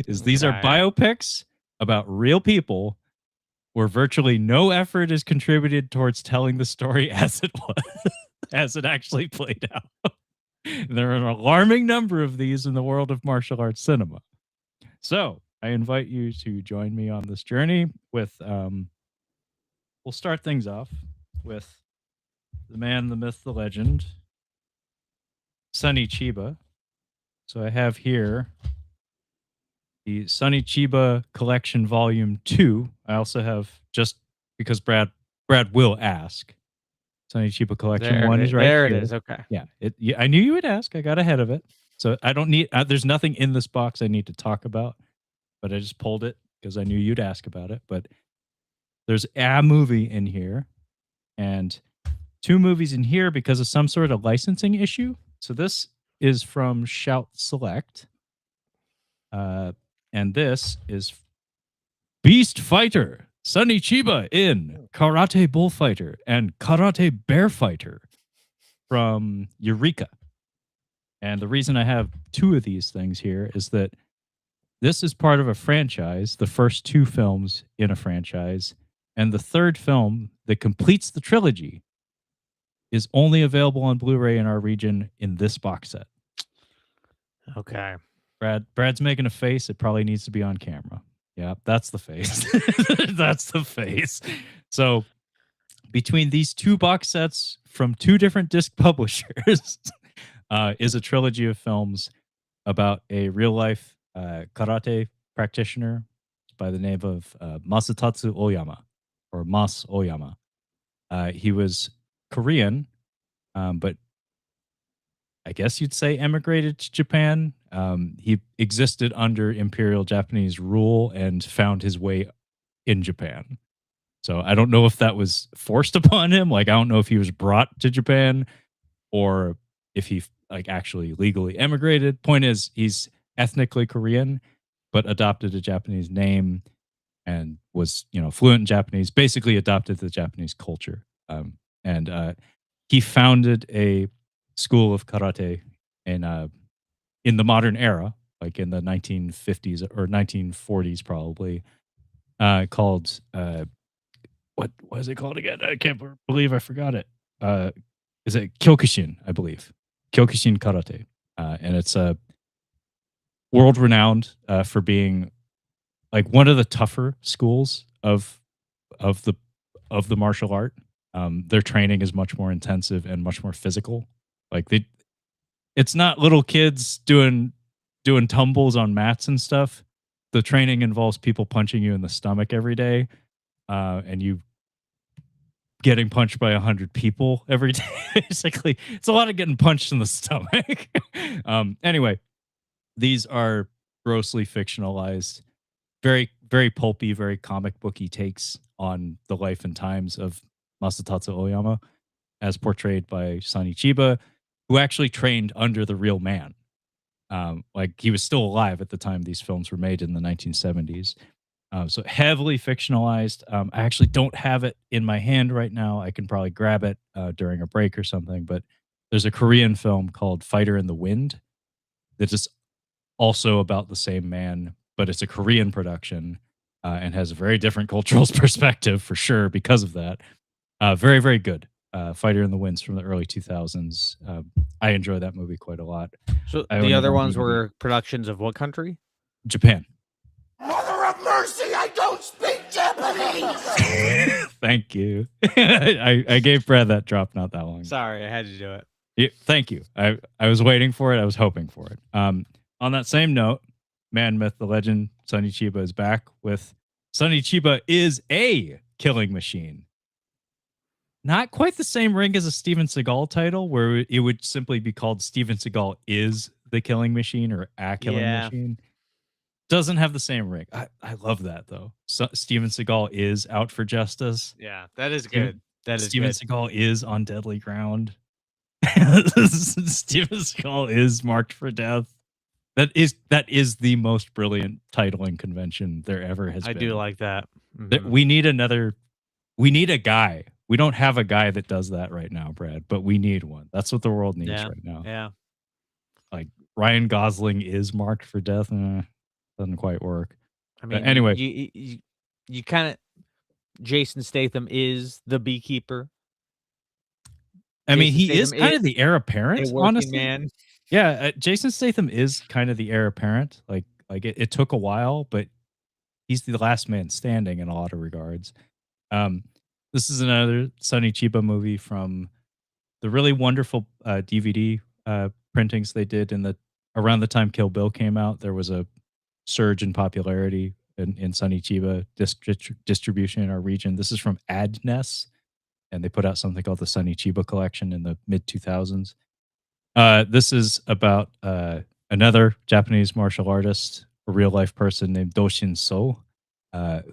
These are biopics about real people where virtually no effort is contributed towards telling the story as it was, as it actually played out. There are an alarming number of these in the world of martial arts cinema. So I invite you to join me on this journey with, we'll start things off with the man, the myth, the legend, Sonny Chiba. So I have here the Sonny Chiba Collection Volume 2. I also have, just because Brad will ask, Sonny Chiba Collection 1 is right there. here. It is. Okay. Yeah, I knew you would ask. I got ahead of it. So I don't need, there's nothing in this box I need to talk about, but I just pulled it because I knew you'd ask about it. But there's a movie in here and 2 movies in here because of some sort of licensing issue. So this is from Shout Select. And this is Beast Fighter, Sonny Chiba in Karate Bullfighter and Karate Bear Fighter from Eureka. And the reason I have 2 of these things here is that this is part of a franchise, the first 2 films in a franchise, and the 3rd film that completes the trilogy is only available on Blu-ray in our region in this box set. Okay. Brad's making a face. It probably needs to be on camera. Yeah, that's the face. That's the face. So between these 2 box sets from 2 different disc publishers is a trilogy of films about a real-life karate practitioner by the name of Masutatsu Oyama, or Mas Oyama. He was Korean, but I guess you'd say emigrated to Japan. He existed under Imperial Japanese rule and found his way in Japan. So I don't know if that was forced upon him. Like, I don't know if he was brought to Japan or if he like actually legally emigrated. Point is, he's ethnically Korean, but adopted a Japanese name and was, fluent in Japanese, basically adopted the Japanese culture. And he founded a school of karate in the modern era, like in the 1950s or 1940s, probably, called what is it called again? I can't believe I forgot it. Is it Kyokushin? I believe Kyokushin Karate, and it's world renowned for being like one of the tougher schools of the martial art. Their training is much more intensive and much more physical. Like it's not little kids doing tumbles on mats and stuff. The training involves people punching you in the stomach every day, and you getting punched by 100 people every day. Basically, it's a lot of getting punched in the stomach. Anyway, these are grossly fictionalized, very, very pulpy, very comic booky takes on the life and times of Masutatsu Oyama, as portrayed by Sonny Chiba, who actually trained under the real man. Like he was still alive at the time these films were made in the 1970s. So heavily fictionalized. I actually don't have it in my hand right now. I can probably grab it during a break or something. But there's a Korean film called Fighter in the Wind that is also about the same man, but it's a Korean production and has a very different cultural perspective for sure because of that. Very, very good. Fighter in the Winds from the early 2000s. I enjoy that movie quite a lot. So I the own it other on ones DVD. were productions of what country? Japan. Mother of mercy, I don't speak Japanese! Thank you. I gave Brad that drop not that long ago. Sorry, I had to do it. Yeah, thank you. I was waiting for it. I was hoping for it. On that same note, man, myth, the legend, Sonny Chiba is back with Sonny Chiba is a killing machine. Not quite the same ring as a Steven Seagal title, where it would simply be called Steven Seagal is the killing machine or a killing machine. Doesn't have the same ring. I love that though. So, Steven Seagal is out for justice. Yeah, that is good. That is Steven good. Seagal is on deadly ground. Steven Seagal is marked for death. That is the most brilliant titling convention there ever has been. I do like that. We need a guy. We don't have a guy that does that right now, Brad, but we need one. That's what the world needs right now. Yeah. Like Ryan Gosling is marked for death. Doesn't quite work. I mean, anyway, you kind of Jason Statham is the beekeeper. I mean, he is kind of the heir apparent, honestly. Man. Yeah, Jason Statham is kind of the heir apparent. Like it took a while, but he's the last man standing in a lot of regards. This is another Sonny Chiba movie from the really wonderful DVD printings they did around the time Kill Bill came out. There was a surge in popularity in Sonny Chiba distribution in our region. This is from Adness, and they put out something called the Sonny Chiba Collection in the mid 2000s. This is about another Japanese martial artist, a real life person named Doshin So,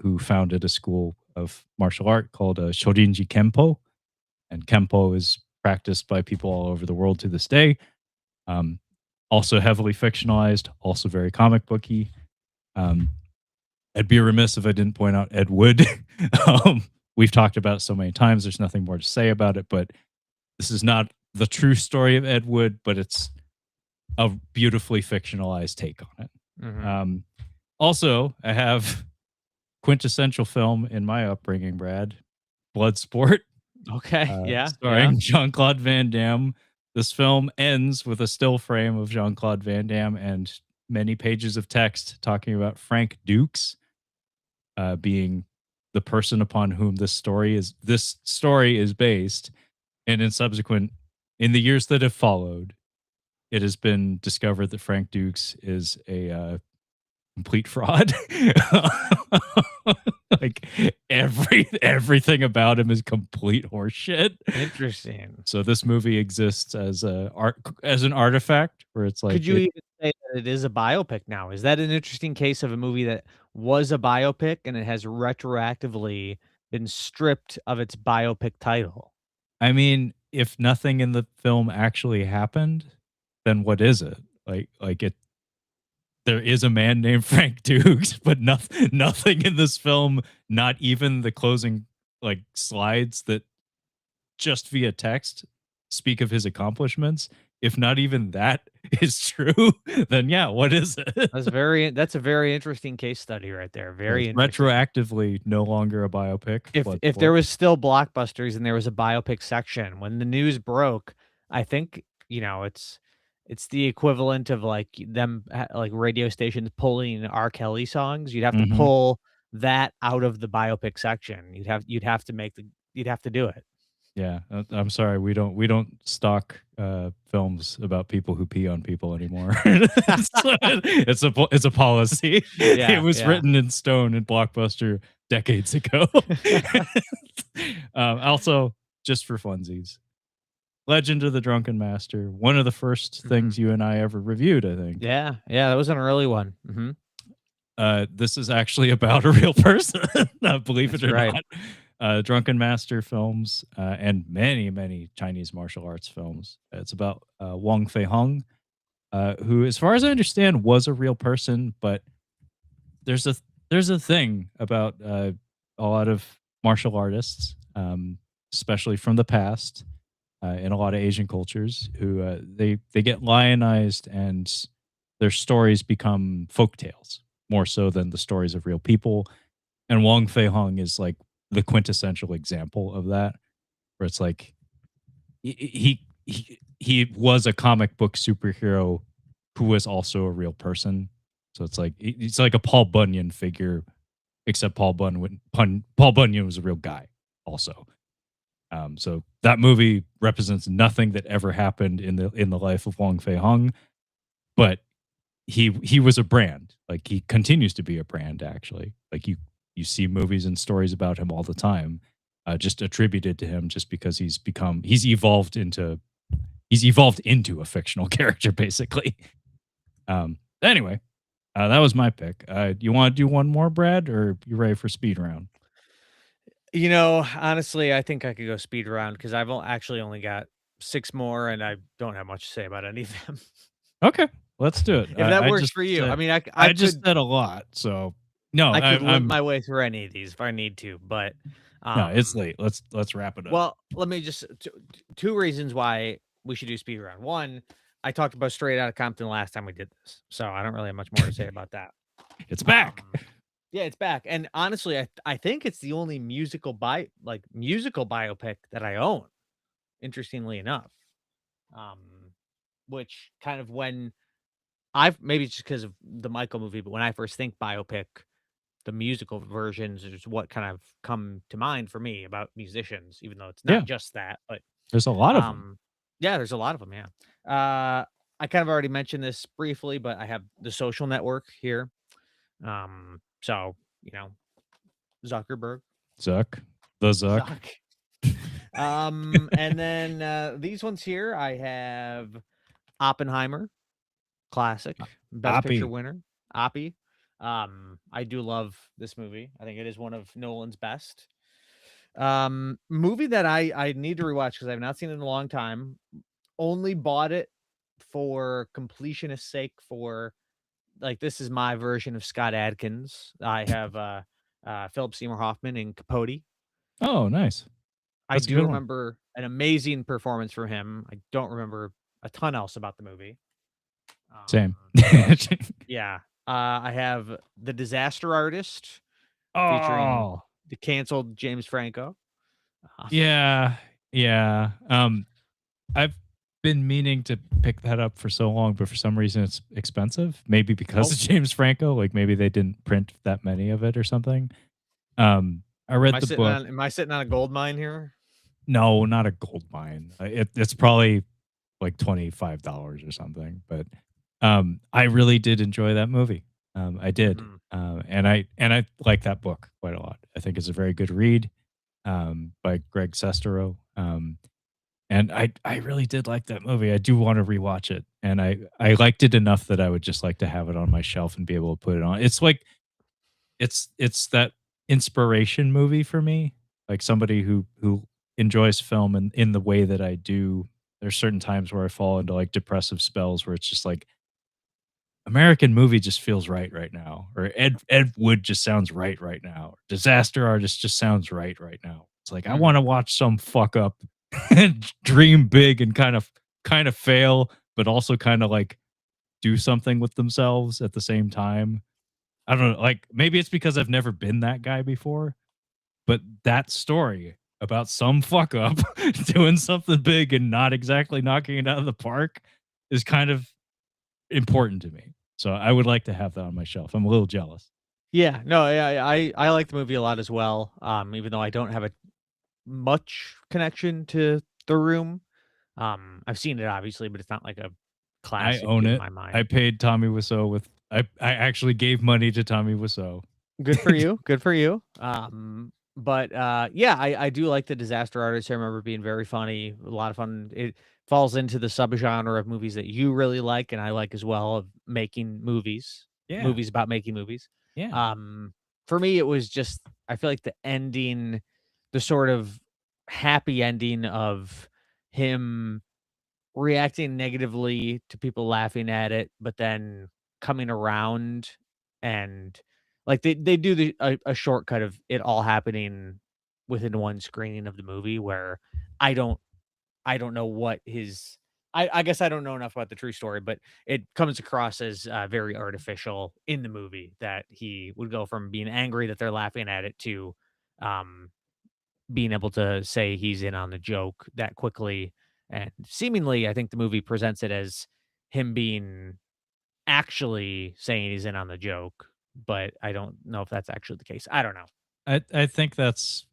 who founded a school of martial art called Shorinji Kempo, and Kempo is practiced by people all over the world to this day. Also heavily fictionalized, also very comic booky. I'd be remiss if I didn't point out Ed Wood. We've talked about it so many times. There's nothing more to say about it, but this is not the true story of Ed Wood, but it's a beautifully fictionalized take on it. Also, I have quintessential film in my upbringing, Brad, Bloodsport. Okay, starring Jean-Claude Van Damme. This film ends with a still frame of Jean-Claude Van Damme and many pages of text talking about Frank Dukes being the person upon whom this story is based. And in the years that have followed, it has been discovered that Frank Dukes is a complete fraud. Like everything about him is complete horseshit. Interesting. So this movie exists as an artifact where it's like. Could you even say that it is a biopic now? Is that an interesting case of a movie that was a biopic and it has retroactively been stripped of its biopic title? I mean, if nothing in the film actually happened, then what is it? Like it. There is a man named Frank Dukes, but nothing in this film, not even the closing slides that just via text speak of his accomplishments. If not even that is true, then yeah, what is it? That's a very interesting case study right there. Very retroactively no longer a biopic. If there was still blockbusters and there was a biopic section when the news broke, I think it's the equivalent of them radio stations pulling R. Kelly songs. You'd have to pull that out of the biopic section. You'd have to do it. Yeah, I'm sorry. We don't stock films about people who pee on people anymore. It's a policy. Yeah, it was written in stone in Blockbuster decades ago. Also, just for funsies, Legend of the Drunken Master, one of the first things you and I ever reviewed, I think. Yeah, that was an early one. This is actually about a real person, believe That's it or right. not. Drunken Master films and many, many Chinese martial arts films. It's about Wong Fei Hung, who, as far as I understand, was a real person, but there's a thing about a lot of martial artists, especially from the past, in a lot of Asian cultures, who they get lionized and their stories become folk tales more so than the stories of real people. And Wong Fei Hung is like the quintessential example of that, where it's like he was a comic book superhero who was also a real person. So it's like a Paul Bunyan figure, except Paul Bunyan was a real guy also. So that movie represents nothing that ever happened in the life of Wong Fei Hung, but he was a brand. Like, he continues to be a brand, actually. Like, you see movies and stories about him all the time, just attributed to him, just because he's evolved into a fictional character, basically. Anyway, that was my pick. You want to do one more, Brad, or you ready for speed round? Honestly, I think I could go speed round because I've actually only got 6 more, and I don't have much to say about any of them. Okay, let's do it. If that works for you. I mean, I just could said a lot, so no, I could limp I'm my way through any of these if I need to, but, no, it's late. Let's wrap it up. well, let me just 2 reasons why we should do speed round. 1, I talked about Straight Outta Compton last time we did this, so I don't really have much more to say about that. It's back. Yeah, it's back, and honestly, I think it's the only musical biopic that I own, interestingly enough. Um, which kind of when maybe it's just because of the Michael movie, but when I first think biopic, the musical versions is what kind of come to mind for me about musicians, even though it's Yeah, not just that, but there's a lot of them. yeah, there's a lot of them. Yeah. I kind of already mentioned this briefly, but I have The Social Network here. So, Zuckerberg. Zuck, the Zuck. And then these ones here, I have Oppenheimer, classic, best picture Oppie. winner, Oppie. I do love this movie. I think it is one of Nolan's best. Movie that I need to rewatch because I've not seen it in a long time. Only bought it for completionist sake, for like, this is my version of Scott Adkins. I have Philip Seymour Hoffman in Capote. Oh, nice. I That's a do good one. remember an amazing performance from him. I don't remember a ton else about the movie. Same. Yeah. I have The Disaster Artist featuring Oh, the canceled James Franco. yeah. I've been meaning to pick that up for so long, but for some reason it's expensive. Maybe because of James Franco. Like, maybe they didn't print that many of it or something. I read the book. Am I sitting on a gold mine here? No, not a gold mine. It's probably like $25 or something. But I really did enjoy that movie. I did, and I like that book quite a lot. I think it's a very good read, by Greg Sestero. And I really did like that movie. I do want to rewatch it, and I liked it enough that I would just like to have it on my shelf and be able to put it on. It's like it's that inspiration movie for me, like somebody who enjoys film in the way that I do. There's certain times where I fall into like depressive spells where it's just like, American movie just feels right now, or Ed Wood just sounds right now, or Disaster Artist just sounds right now. It's like, I want to watch some fuck up and dream big and kind of fail, but also kind of like do something with themselves at the same time. I don't know, like, maybe it's because I've never been that guy before, but that story about some fuck up doing something big and not exactly knocking it out of the park is kind of important to me. So I would like to have that on my shelf. I'm a little jealous. Yeah, no, yeah, I like the movie a lot as well. Even though I don't have a much connection to The Room. I've seen it obviously, but it's not like a I classic own in it. my mind. I paid Tommy Wiseau with I actually gave money to Tommy Wiseau. Good for you. Good for you. But yeah, I do like the disaster artist. I remember it being very funny, a lot of fun. It falls into the subgenre of movies that you really like and I like as well, of making movies, Yeah. movies about making movies. Yeah. For me, it was just I feel like the ending, the sort of happy ending of him reacting negatively to people laughing at it, but then coming around and like they do a shortcut of it all happening within one screening of the movie where I don't I don't know what his I guess I don't know enough about the true story, but it comes across as very artificial in the movie that he would go from being angry that they're laughing at it to um being able to say he's in on the joke that quickly. And seemingly, I think the movie presents it as him being actually saying he's in on the joke, but I don't know if that's actually the case. I don't know. I think that's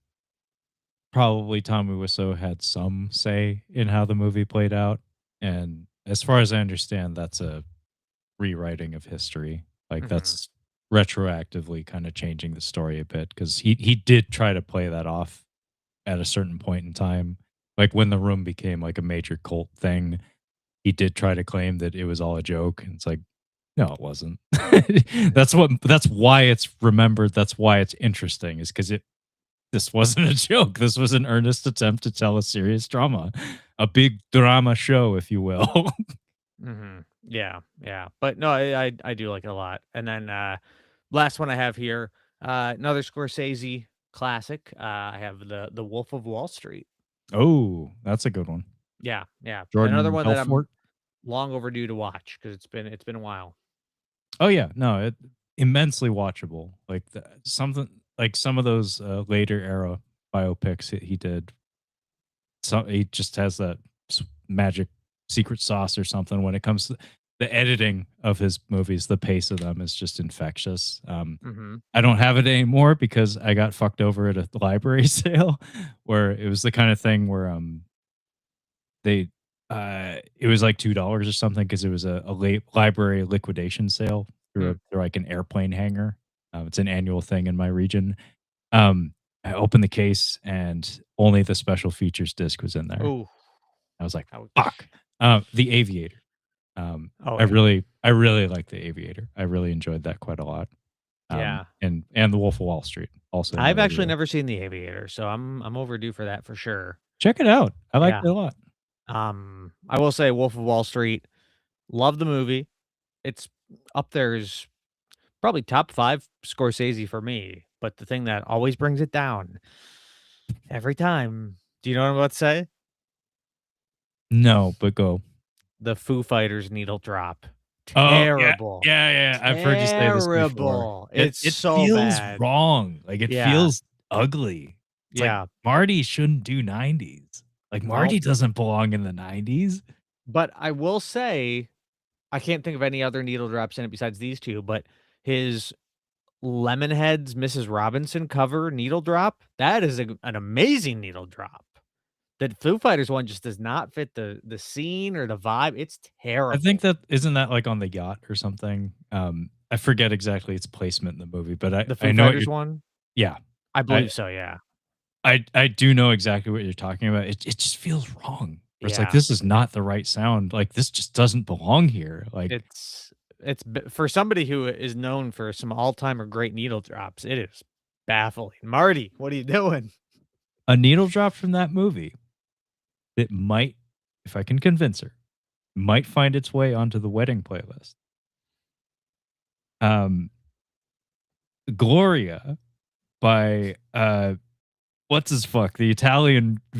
probably Tommy Wiseau had some say in how the movie played out, and as far as I understand, that's a rewriting of history. Like, Mhm. that's retroactively kinda changing the story a bit because he did try to play that off at a certain point in time. Like, when The Room became, like, a major cult thing, he did try to claim that it was all a joke, and it's like, "No, it wasn't." That's why it's remembered, that's why it's interesting, is because this wasn't a joke. This was an earnest attempt to tell a serious drama, a big drama show, if you will. Yeah, yeah. But no, I do like it a lot. And then last one I have here, another Scorsese classic. I have the Wolf of Wall Street. Oh, that's a good one. Yeah, yeah. Another Jordan one that I'm Belfort. long overdue to watch because it's been a while. Oh yeah, no, it immensely watchable. Like something like some of those later era biopics he did. So he just has that magic secret sauce or something when it comes to the editing of his movies. The pace of them is just infectious. Hmm. I don't have it anymore because I got fucked over at a library sale where it was the kind of thing where they it was like $2 or something because it was a late library liquidation sale through like an airplane hangar. It's an annual thing in my region. Um, I opened the case and only the special features disc was in there. Oh, I was like, "Fuck." ouch. The Aviator. Oh I yeah, really like The Aviator. I really enjoyed that quite a lot. yeah. And The Wolf of Wall Street, also I've another actually real. never seen The Aviator, so I'm overdue for that for sure. Check it out. I liked Yeah. it a lot. I will say Wolf of Wall Street, love the movie. It's up there is probably top 5 Scorsese for me, but the thing that always brings it down every time, do you know what I'm about to say? No, but go. The Foo Fighters needle drop. Oh, yeah. Terrible. Yeah, yeah, I've heard you say this before. Terrible. It It's it so feels bad. wrong, like, it Yeah. feels ugly. It's like, Yeah. Marty shouldn't do 90s. Like, Marty No, doesn't belong in the 90s. but I will say I can't think of any other needle drops in it besides these 2, but his Lemonhead's Mrs. Robinson cover needle drop, that is an amazing needle drop. The Foo Fighters one just does not fit the scene or the vibe. It's I think terrible. that isn't that, like, on the yacht or something? I forget exactly its placement in the movie, but The I Foo know what Fighters you're. one? Yeah. I I believe so, yeah. I do know exactly what you're talking about. It just feels wrong. Where it's like, Yeah. this is not the right sound. Like, this just doesn't belong here. Like, For somebody who is known for some all-timer great needle drops, it is baffling. Marty, what are you doing? a needle drop from that movie that might, if I can convince her, might find its way onto the wedding playlist. Um, Gloria by what's his fuck the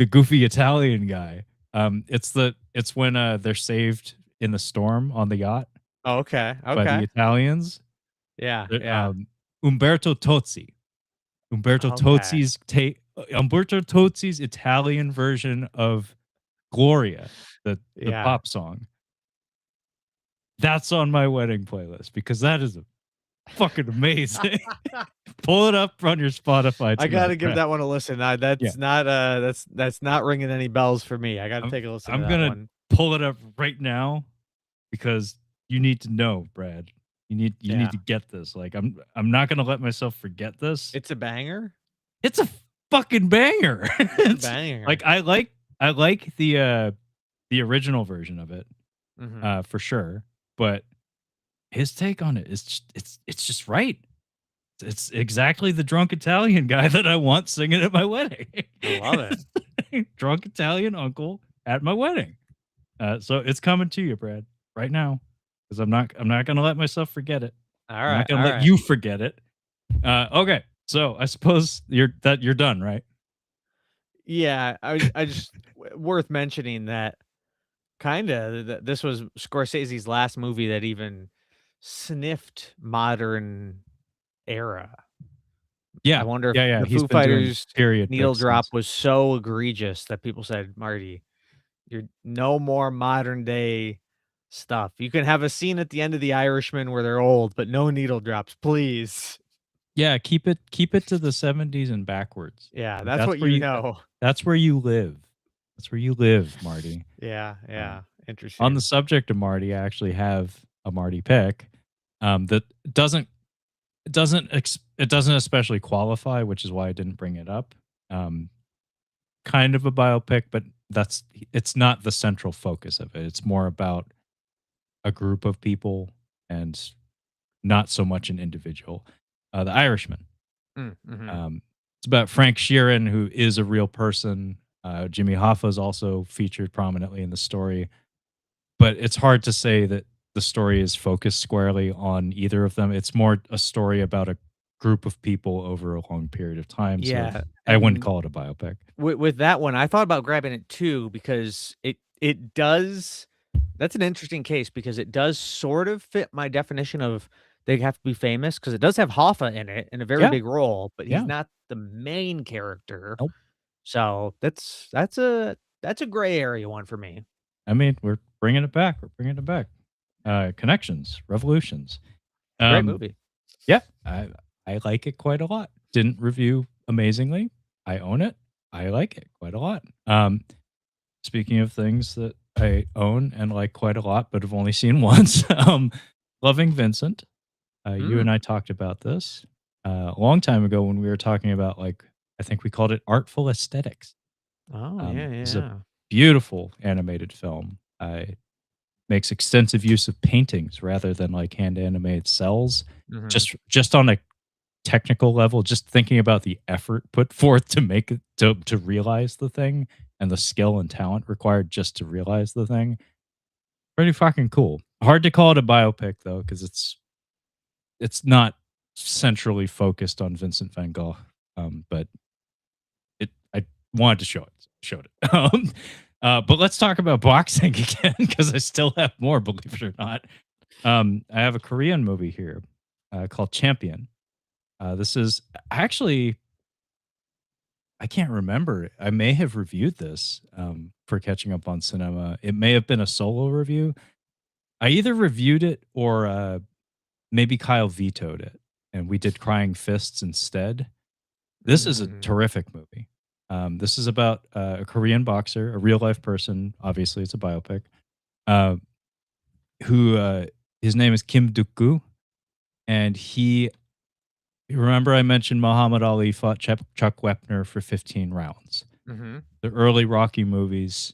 goofy Italian guy. It's when they're saved in the storm on the yacht Oh, okay, by the okay. Italians. Yeah, Uh, yeah. Um, Umberto Tozzi. Okay. Umberto Tozzi's Italian version of Gloria, the Yeah. pop song. That's on my wedding playlist because that is fucking amazing. Pull it up on your Spotify I tonight, gotta give Brad. that one a listen. Yeah, That's not ringing any bells for me. I gotta I'm take a listen to I'm that gonna one. pull it up right now because you need to know, Brad. You need Yeah. to get this. Like, I'm not gonna let myself forget this. It's a banger? It's a fucking banger. It's- Banger. Like I like the original version of it Mhm. for sure, but his take on it is it's just right. It's exactly the drunk Italian guy that I want singing at my wedding. I love it. Drunk Italian uncle at my wedding. So it's coming to you, Brad, right now, because I'm not gonna let myself forget it. All I'm not right. gonna All let right. you forget it. Okay, so I suppose you're done, right? Yeah, I just worth mentioning that kinda this was Scorsese's last movie that even sniffed modern era. I Yeah, wonder if yeah. the He's Foo been doing Fighters period needle picks drop since. was so egregious that people said, "Marty, you're no more modern day stuff. You can have a scene at the end of The Irishman where they're old, but no needle drops, please." Yeah, keep it to the 70s and backwards. Yeah, Like, that's what you know. that's where you live. That's where you live, Marty. Yeah, Um, yeah, on the interesting. subject of Marty, I actually have a Marty pick that it doesn't especially qualify, which is why I didn't bring it up. Um, kind of a biopic, but it's not the central focus of it. It's more about a group of people and not so much an individual. The Irishman. Mhm. It's about Frank Sheeran, who is a real person. Jimmy Hoffa is also featured prominently in the story, but it's hard to say that the story is focused squarely on either of them. It's more a story about a group of people over a long period of time. So Yeah, I wouldn't and call it a biopic. with that one, I thought about grabbing it too because it does that's an interesting case because it does sort of fit my definition of they have to be famous because it does have Hoffa in it in a very Yeah, big role, but he's yeah. not the main character. Nope. So that's a gray area one for me. I mean, we're bringing it back. We're bringing it back. Connections, revolutions. Great Um, movie. yeah, I like it quite a lot. Didn't review amazingly. I own it. I like it quite a lot. Speaking of things that I own and like quite a lot, but have only seen once, Loving Vincent. You and Mm. I talked about this a long time ago when we were talking about like I think we called it artful aesthetics. Oh, yeah, It's a yeah. beautiful animated film. Makes extensive use of paintings rather than like hand animated cells. Mhm. Just on a technical level, just thinking about the effort put forth to make it to realize the thing and the skill and talent required just to realize the thing. Pretty fucking cool. Hard to call it a biopic though, because it's not centrally focused on Vincent van Gogh. But I wanted to show it. Showed it. But let's talk about boxing again because I still have more, believe it or not. I have a Korean movie here called Champion. This is actually I can't remember. I may have reviewed this for catching up on cinema. It may have been a solo review. I either reviewed it or maybe Kyle vetoed it, and we did Crying Fists instead. This is a Mhm. terrific movie. This is about a Korean boxer, a real life person. Obviously, it's a biopic. Uh, who his name is Kim Duk-gu, and he. Remember, I mentioned Muhammad Ali fought Chuck Wepner for 15 rounds. Mhm. The early Rocky movies,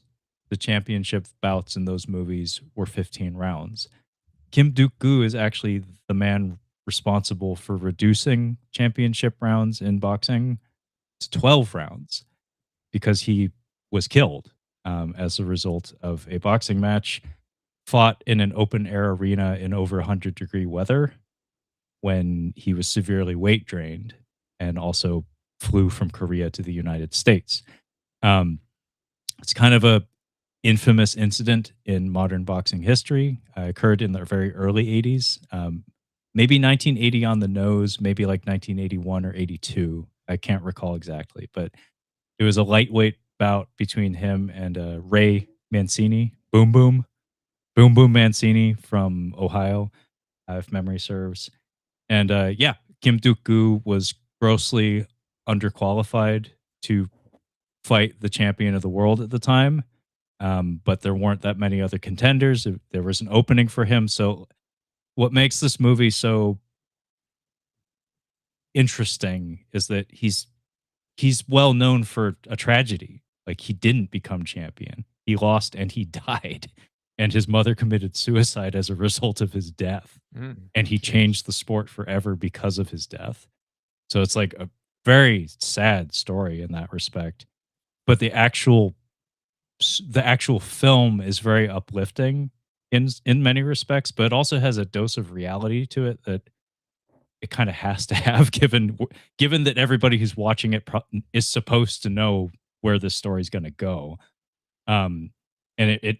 the championship bouts in those movies were 15 rounds. Kim Duk-gu is actually the man responsible for reducing championship rounds in boxing to 12 rounds because he was killed as a result of a boxing match fought in an open air arena in over 100-degree weather when he was severely weight drained and also flew from Korea to the United States. Um, it's kind of a infamous incident in modern boxing history. Occurred in the very early 80s, maybe 1980 on the nose, maybe like 1981 or 82. I can't recall exactly, but it was a lightweight bout between him and Ray Mancini, Boom Boom Mancini from Ohio, if memory serves. And yeah, Kim Duk-gu was grossly underqualified to fight the champion of the world at the time. But there weren't that many other contenders. There was an opening for him. So, what makes this movie so interesting is that he's he's well known for a tragedy. Like, he didn't become champion. He lost and he died. And his mother committed suicide as a result of his death. And he changed the sport forever because of his death. So it's like a very sad story in that respect. But the actual film is very uplifting in many respects, but it also has a dose of reality to it that it kind of has to have, given that everybody who's watching it is supposed to know where this story's going to go. And it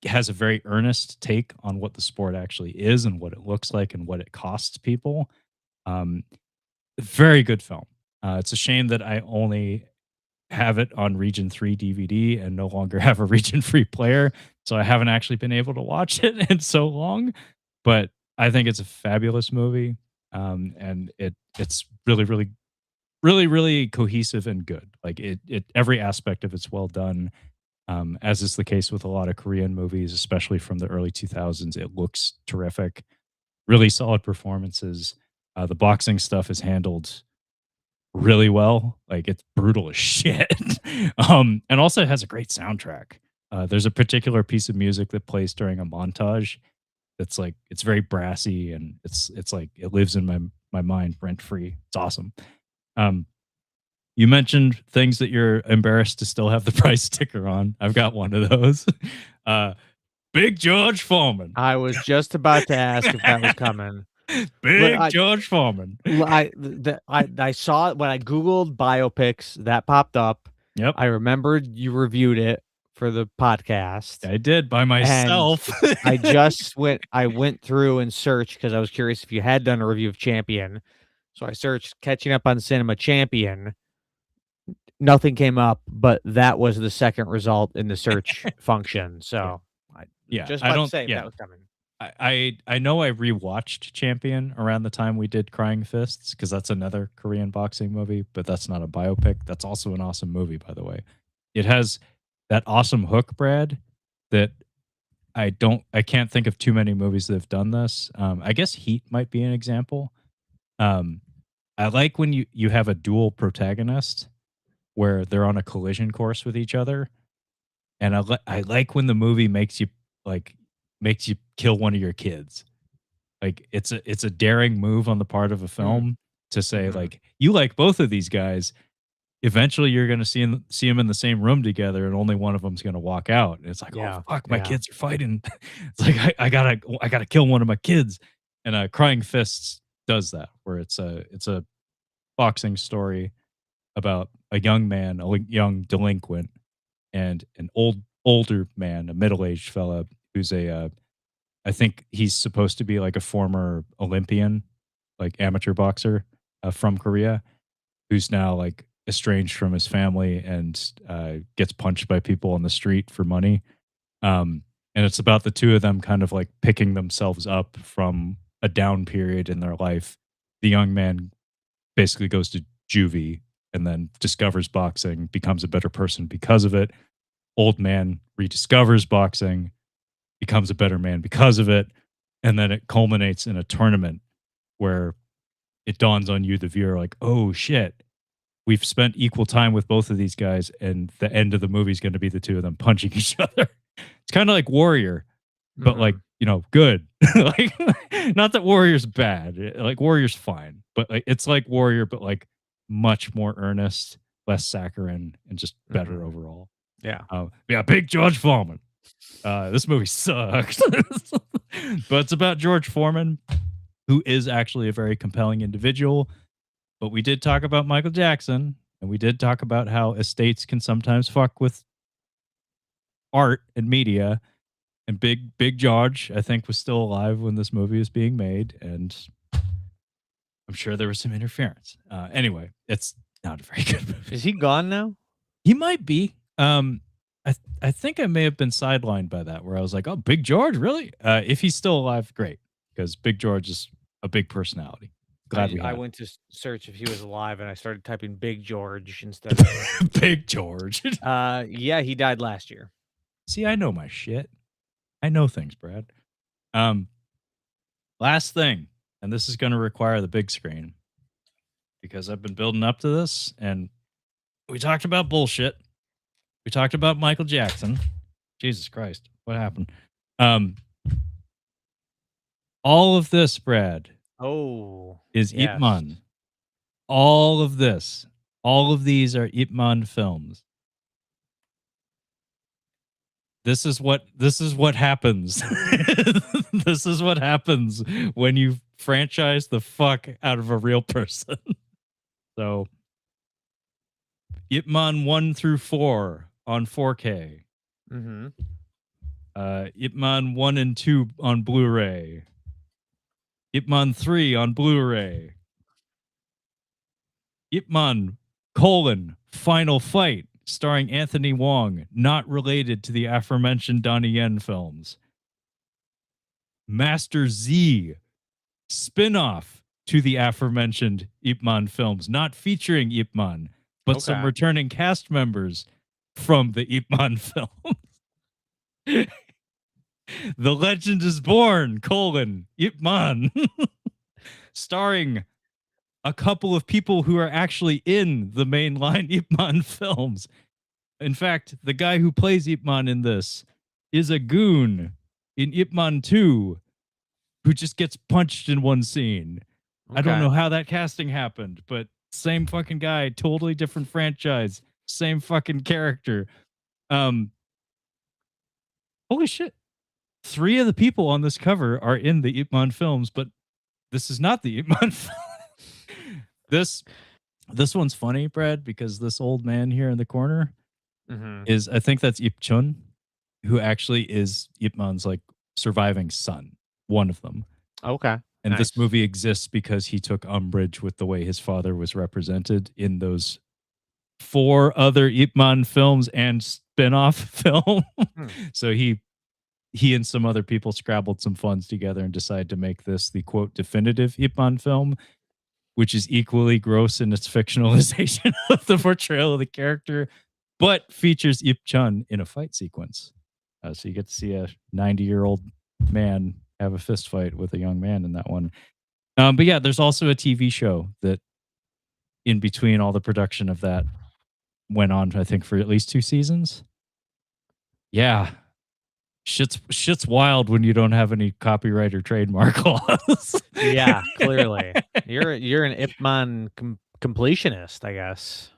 has a very earnest take on what the sport actually is and what it looks like and what it costs people. Very good film. It's a shame that I only have it on Region 3 DVD and no longer have a Region 3 player, so I haven't actually been able to watch it in so long. But I think it's a fabulous movie, and it's really, really, really, really cohesive and good. Like it every aspect of it's well done. As is the case with a lot of Korean movies, especially from the early 2000s. It looks terrific. Really solid performances. The boxing stuff is handled really well. Like, it's brutal as shit. And also it has a great soundtrack. There's a particular piece of music that plays during a montage that's like, it's very brassy, and it's like it lives in my mind rent free. It's awesome. You mentioned things that you're embarrassed to still have the price sticker on. I've got one of those. Big George Foreman. I was just about to ask if that was coming. Big George Foreman. I saw it when I Googled biopics, that popped up. Yep. I remembered you reviewed it for the podcast. I did by myself. I went through and searched because I was curious if you had done a review of Champion. So I searched Catching Up on Cinema Champion. Nothing came up, but that was the second result in the search function. So I just about to say if that was coming. I know I rewatched Champion around the time we did Crying Fists, because that's another Korean boxing movie, but that's not a biopic. That's also an awesome movie, by the way. It has that awesome hook, Brad, that I can't think of too many movies that have done this. I guess Heat might be an example. I like when you have a dual protagonist where they're on a collision course with each other. And I like when the movie makes you kill one of your kids. Like, it's a daring move on the part of a film to say, like, you like both of these guys. Eventually you're going to see them in the same room together, and only one of them's going to walk out. And it's like, oh fuck, my kids are fighting. It's like, I gotta kill one of my kids. And Crying Fists does that, where it's a boxing story about a young man, a young delinquent, and an older man, a middle-aged fella who's I think he's supposed to be like a former Olympian, like amateur boxer from Korea, who's now like estranged from his family and gets punched by people on the street for money. And it's about the two of them kind of like picking themselves up from a down period in their life. The young man basically goes to juvie and then discovers boxing, becomes a better person because of it. Old man rediscovers boxing, becomes a better man because of it. And then it culminates in a tournament where it dawns on you, the viewer, like, oh shit, we've spent equal time with both of these guys, and the end of the movie is going to be the two of them punching each other. It's kind of like Warrior, but like, good. Like, not that Warrior's bad. Like, Warrior's fine, but like, it's like Warrior, but like much more earnest, less saccharine, and just better overall. Yeah. Big George Foreman. This movie sucks. But it's about George Foreman, who is actually a very compelling individual. But we did talk about Michael Jackson, and we did talk about how estates can sometimes fuck with art and media. And Big George, I think, was still alive when this movie was being made, and I'm sure there was some interference. Anyway, it's not a very good movie. Is he gone now? He might be. I think I may have been sidelined by that, where I was like, oh, Big George, really? If he's still alive, great, because Big George is a big personality. Glad I went to search if he was alive, and I started typing Big George instead of Big George. Yeah, he died last year. See, I know my shit. I know things, Brad. Last thing, and this is going to require the big screen, because I've been building up to this, and We talked about bullshit. We talked about Michael Jackson. Jesus Christ, what happened? All of this, Brad, Oh, is Ip yes. Man. All of this, all of these are Ip Man films. This is what happens. This is what happens when you franchise the fuck out of a real person. So, Ip Man 1 through 4 on 4K. Mm-hmm. Ip Man 1 and 2 on Blu-ray. Ip Man 3 on Blu-ray. Ip Man, Final Fight, starring Anthony Wong, not related to the aforementioned Donnie Yen films. Master Z, spin-off to the aforementioned Ip Man films, not featuring Ip Man, but some Okay. returning cast members from the Ip Man film. The Legend is Born, Ip Man, starring a couple of people who are actually in the mainline Ip Man films. In fact, the guy who plays Ip Man in this is a goon in Ip Man 2 who just gets punched in one scene. I don't know how that casting happened, but same fucking guy, totally different franchise, same fucking character. Holy shit. 3 of the people on this cover are in the Ip Man films, but this is not the Ip Man film. This one's funny, Brad, because this old man here in the corner is, I think that's Ip Chun, who actually is Ip Man's like surviving son, one of them. Okay. And Nice. this movie exists because he took umbrage with the way his father was represented in those 4 other Ip Man films and spin-off film. So he and some other people scrabbled some funds together and decided to make this the quote definitive Ip Man film, which is equally gross in its fictionalization of the portrayal of the character, but features Ip Chun in a fight sequence. So you get to see a 90-year-old man have a fist fight with a young man in that one. But yeah, there's also a TV show that in between all the production of that went on, I think, for at least 2 seasons. Yeah. Shit's wild when you don't have any copyright or trademark laws. Yeah, clearly. You're an Ip Man completionist, I guess.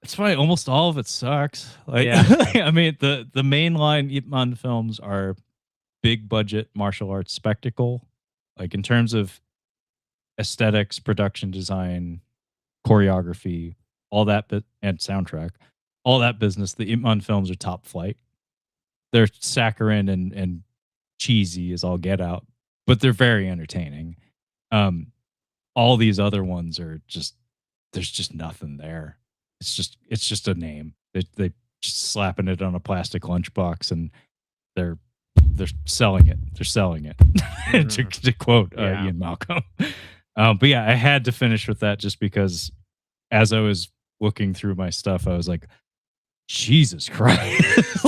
That's why almost all of it sucks. Like, Yeah. I mean, the mainline Ip Man films are big budget martial arts spectacle. Like in terms of aesthetics, production design, choreography, all that and soundtrack, all that business. The Ip Man films are top flight. They're saccharine and cheesy as all get out, but they're very entertaining. All these other ones are just, there's just nothing there. It's just a name. They just slapping it on a plastic lunchbox and they're selling it. They're selling it. to quote Ian Malcolm. But yeah, I had to finish with that just because as I was looking through my stuff, I was like, Jesus Christ.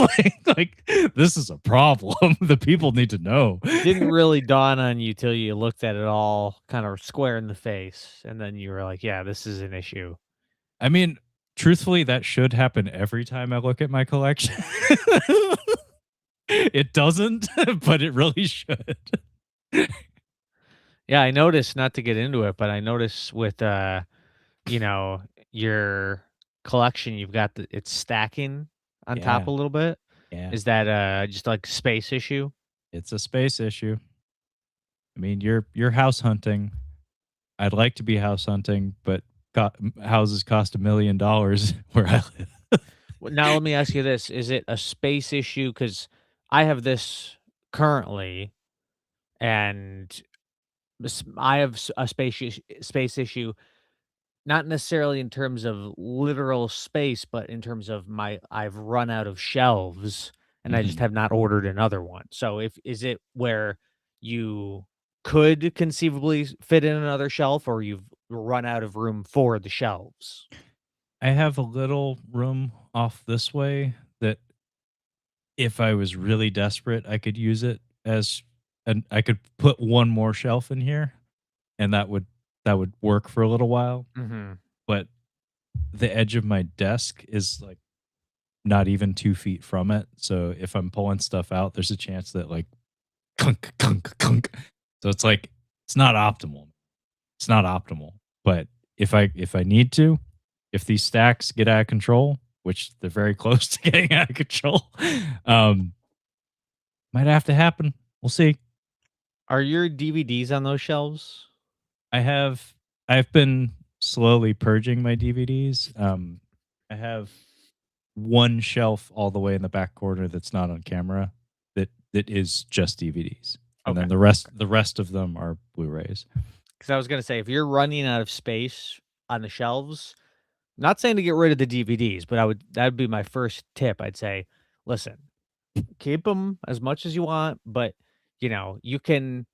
like this is a problem. The people need to know. Didn't really dawn on you till you looked at it all kind of square in the face. And then you were like, yeah, this is an issue. I mean, truthfully, that should happen every time I look at my collection. It doesn't, but it really should. Yeah, I noticed, not to get into it, but I noticed with your collection, you've got it's stacking on top a little bit. Yeah. Is that just like space issue? It's a space issue. I mean, you're house hunting. I'd like to be house hunting, but houses cost $1 million where I live. Well, now let me ask you this: is it a space issue? Because I have this currently, and I have a space issue. Not necessarily in terms of literal space, but in terms of I've run out of shelves and I just have not ordered another one. So is it where you could conceivably fit in another shelf or you've run out of room for the shelves? I have a little room off this way that if I was really desperate, I could use it as, and I could put one more shelf in here and that would work for a little while. But the edge of my desk is like not even 2 feet from it. So if I'm pulling stuff out, there's a chance that like clunk, clunk, clunk. So it's like it's not optimal. It's not optimal. But if I need to, if these stacks get out of control, which they're very close to getting out of control, might have to happen. We'll see. Are your DVDs on those shelves? I've been slowly purging my DVDs. I have one shelf all the way in the back corner that's not on camera that is just DVDs. And then the rest of them are Blu-rays. Because I was gonna say, if you're running out of space on the shelves, not saying to get rid of the DVDs, but that'd be my first tip. I'd say, listen, keep them as much as you want, but you can,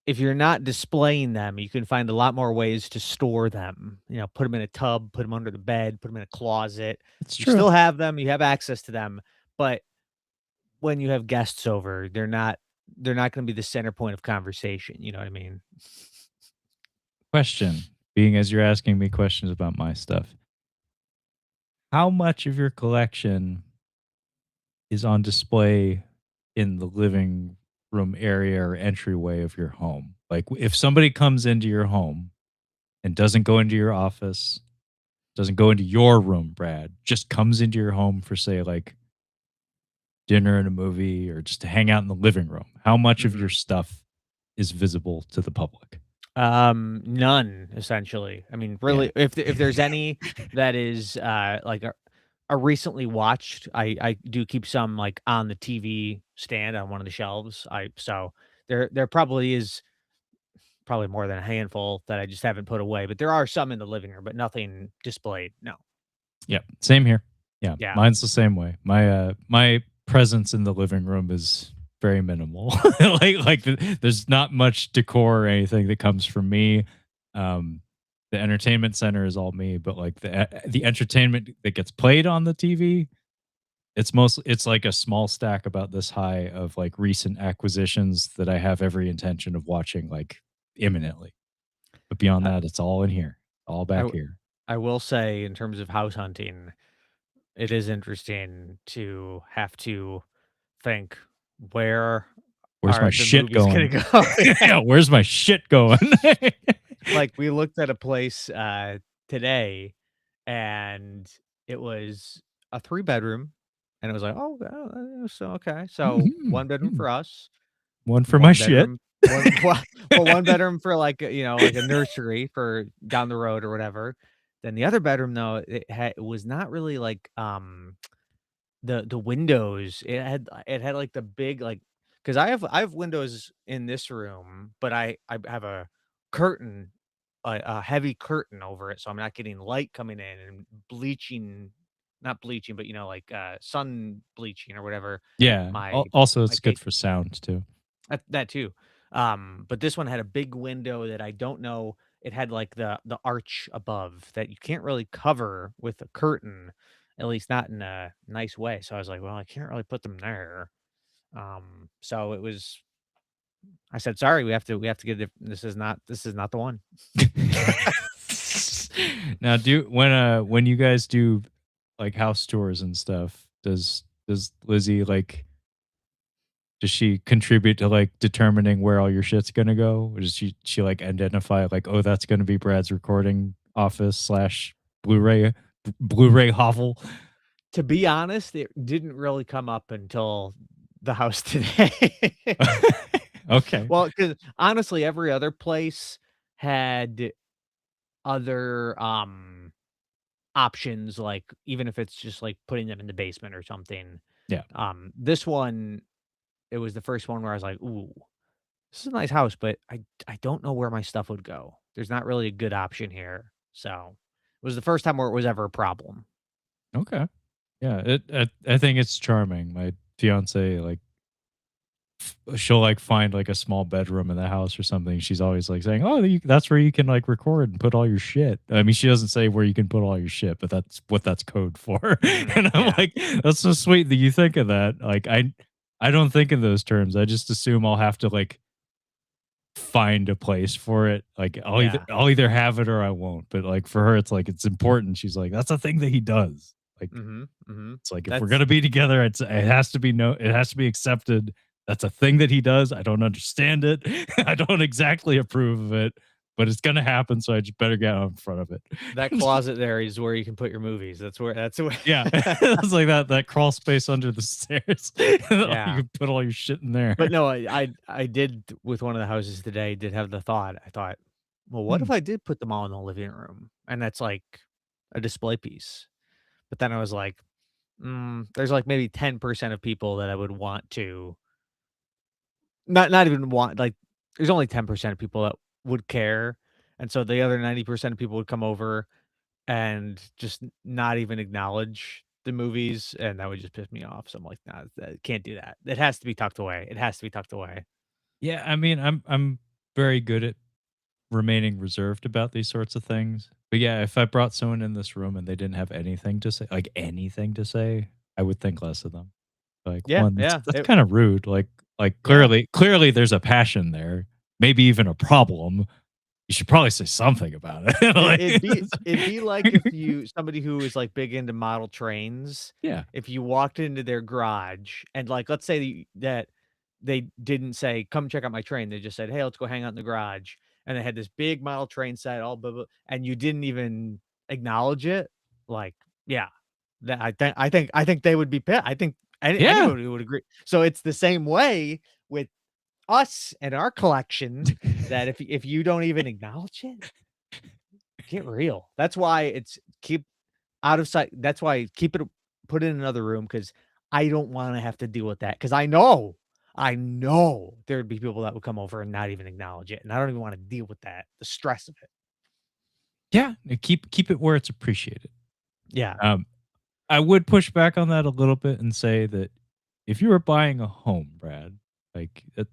if you're not displaying them, you can find a lot more ways to store them. Put them in a tub, put them under the bed, put them in a closet. It's You true. still have them, you have access to them, but when you have guests over, they're not going to be the center point of conversation. You know what I mean? Question, being as you're asking me questions about my stuff, how much of your collection is on display in the living room area or entryway of your home? Like if somebody comes into your home and doesn't go into your office, doesn't go into your room, Brad, just comes into your home for say like dinner and a movie or just to hang out in the living room, how much of your stuff is visible to the public? None, essentially. I mean, really, if there's any that is like a recently watched, I do keep some like on the TV stand on one of the shelves. So there probably is probably more than a handful that I just haven't put away, but there are some in the living room, but nothing displayed. No. Yep, same here. Yeah, Yeah. mine's the same way. My presence in the living room is very minimal. There's not much decor or anything that comes from me. The entertainment center is all me, but like the entertainment that gets played on the TV, it's like a small stack about this high of like recent acquisitions that I have every intention of watching like imminently. But beyond that, it's all in here, all back here. I will say, in terms of house hunting, it is interesting to have to think, where's Where's my shit going? Go? Yeah, where's my shit going? Like we looked at a place today, and it was a 3-bedroom, and it was like, so okay, so 1 bedroom for us, one for my shit. one bedroom for like like a nursery for down the road or whatever. Then the other bedroom though, it was not really like the windows. It had like the big like, because I have windows in this room, but I have a curtain, a heavy curtain over it, so I'm not getting light coming in and bleaching, not bleaching, but like sun bleaching or whatever. Yeah. My Also, it's my good for sound too. that too. But this one had a big window that I don't know. It had like the arch above that you can't really cover with a curtain, at least not in a nice way. So I was like, well, I can't really put them there. So it was. I said, sorry, we have to get it. This is not the one. Now, when you guys do like house tours and stuff, does Lizzie like? Does she contribute to like determining where all your shit's gonna go? Or does she like identify like, oh, that's gonna be Brad's recording office / Blu-ray hovel? To be honest, it didn't really come up until the house today. Okay. Well, because honestly, every other place had other options, like even if it's just like putting them in the basement or something. Yeah. This one, it was the first one where I was like, ooh, this is a nice house, but I don't know where my stuff would go. There's not really a good option here. So it was the first time where it was ever a problem. Okay. Yeah. I think it's charming. My fiance like she'll like find like a small bedroom in the house or something. She's always like saying, "Oh, that's where you can like record and put all your shit." I mean, she doesn't say where you can put all your shit, but that's what that's code for. And I'm like, "That's so sweet that you think of that." Like, I don't think in those terms. I just assume I'll have to like find a place for it. Like Yeah. I'll either have it or I won't. But like for her, it's like it's important. She's like, that's a thing that he does. Like it's like if we're That's gonna be together, it has to be it has to be accepted. That's a thing that he does. I don't understand it. I don't exactly approve of it, but it's gonna happen. So I just better get out in front of it. that closet there is where you can put your movies. That's where. Yeah, it's like that crawl space under the stairs. You Yeah. can put all your shit in there. But no, I did with one of the houses today. Did have the thought. I thought, well, what if I did put them all in the living room, and that's like a display piece? But then I was like, there's like maybe 10% of people that I would want to not even want like. There's only 10% of people that would care, and so the other 90% of people would come over and just not even acknowledge the movies, and that would just piss me off. So I'm like, nah, can't do that. It has to be tucked away. It has to be tucked away. Yeah, I mean, I'm very good at remaining reserved about these sorts of things. But yeah, if I brought someone in this room and they didn't have anything to say, like anything to say, I would think less of them. Like Yeah, one, yeah, that's kind of rude. Like Yeah. clearly there's a passion there, maybe even a problem. You should probably say something about it. Like, It'd be like if somebody who is like big into model trains, yeah, if you walked into their garage and like let's say that they didn't say, "Come check out my train." They just said, "Hey, let's go hang out in the garage." And they had this big model train set, all blah, blah, and you didn't even acknowledge it. Like, yeah, that I think they would be pissed. I think yeah, anybody would agree. So it's the same way with us and our collection that if you don't even acknowledge it, get real. That's why it's keep out of sight. That's why keep it put it in another room because I don't want to have to deal with that. Because I know there'd be people that would come over and not even acknowledge it. And I don't even want to deal with that. The stress of it. yeah. Keep it where it's appreciated. Yeah. I would push back on that a little bit and say that if you were buying a home, Brad, like a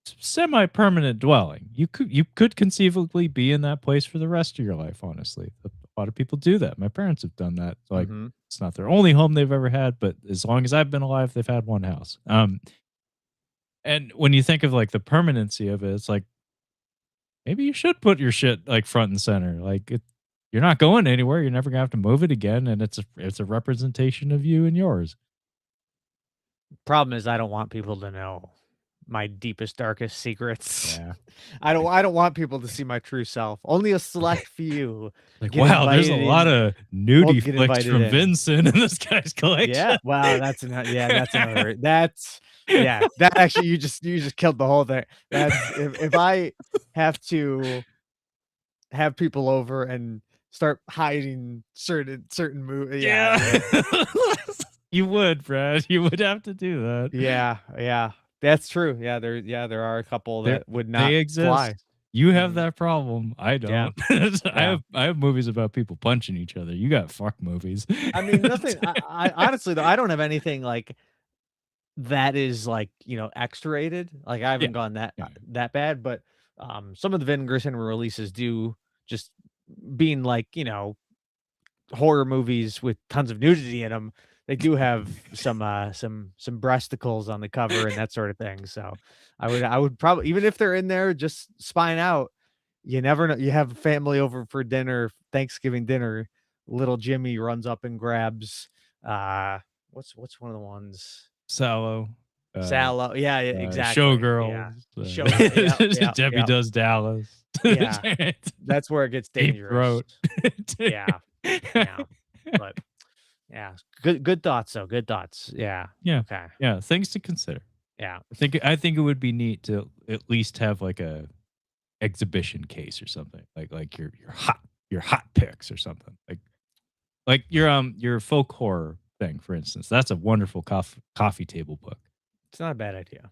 semi-permanent dwelling, you could conceivably be in that place for the rest of your life. Honestly, a lot of people do that. My parents have done that. Like it's not their only home they've ever had, but as long as I've been alive, they've had one house. And when you think of like the permanency of it, it's like maybe you should put your shit like front and center. Like you're not going anywhere. You're never gonna have to move it again, and it's a representation of you and yours. Problem is I don't want people to know my deepest, darkest secrets. Yeah. I don't want people to see my true self. Only a select few. Like, get wow, there's a invited lot in. of nudie Get flicks invited from in. Vincent in this guy's collection. Yeah. Wow. That's another. That actually you just killed the whole thing. That's if I have to have people over and start hiding certain movies. Yeah. You would, Brad. You would have to do that. Yeah. That's true. Yeah, there are a couple that would not They exist. fly. You have that problem. I don't. Yeah. I have movies about people punching each other. You got fuck movies. I mean, nothing. I honestly though, I don't have anything like that is like X-rated. Like I haven't gone that bad, but some of the Vinegar Syndrome releases do just being like horror movies with tons of nudity in them. They do have some breasticles on the cover and that sort of thing. So I would probably, even if they're in there just spying out, you never know. You have a family over for dinner, Thanksgiving dinner. Little Jimmy runs up and grabs what's one of the ones? Sallow. Sallow. Yeah, exactly. Showgirl. Showgirl. Debbie Does Dallas. Yeah. That's where it gets Deep dangerous. Throat. Yeah. But yeah, good thoughts though. Good thoughts. Yeah. Yeah. Okay. Yeah. Things to consider. Yeah. I think it would be neat to at least have like a exhibition case or something. Like your hot picks or something. Like your folk horror thing, for instance. That's a wonderful coffee table book. It's not a bad idea.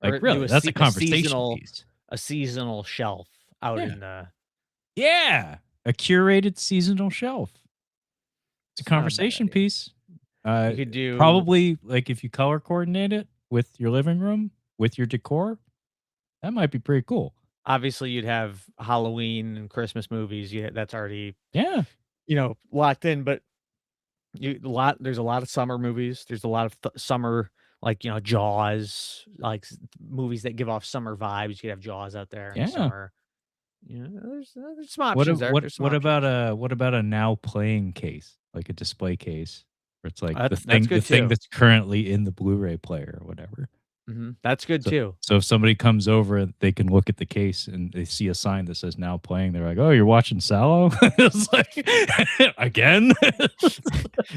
Like Or really, do that's a conversation piece. A seasonal shelf out in the Yeah. A curated seasonal shelf. It's a not a bad conversation idea. piece. You could do Probably like if you color coordinate it with your living room, with your decor, that might be pretty cool. obviously you'd have Halloween and Christmas movies. Yeah, that's already Yeah. locked in, but there's a lot of summer movies. There's a lot of summer like, Jaws, like movies that give off summer vibes. You could have Jaws out there in the Yeah. summer. There's some options there. There's some What about options. a now playing case, like a display case, where it's like That's good the thing too. that's currently in the Blu-ray player or whatever. That's good too. So if somebody comes over, they can look at the case and they see a sign that says now playing. They're like, "Oh, you're watching Sallow?" It's like, again?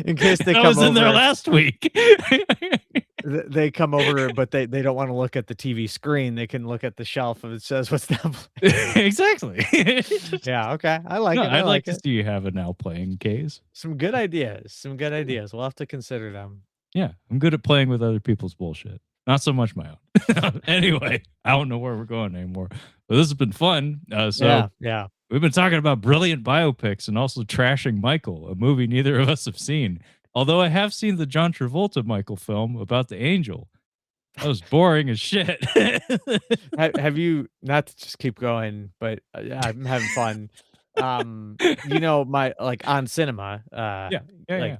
In case they I come was in there over, last week. they come over, but they don't want to look at the TV screen. They can look at the shelf and it says what's now playing. Exactly. Yeah, okay. I like No, it. I I'd like to it. see you have a now playing case. Some good ideas. Some good ideas. We'll have to consider them. Yeah, I'm good at playing with other people's bullshit. Not so much my own. Anyway, I don't know where we're going anymore. But this has been fun. Yeah. We've been talking about brilliant biopics and also trashing Michael, a movie neither of us have seen. Although I have seen the John Travolta Michael film about the angel. That was boring as shit. Have you, not to just keep going, but I'm having fun. My, like, on cinema, Yeah.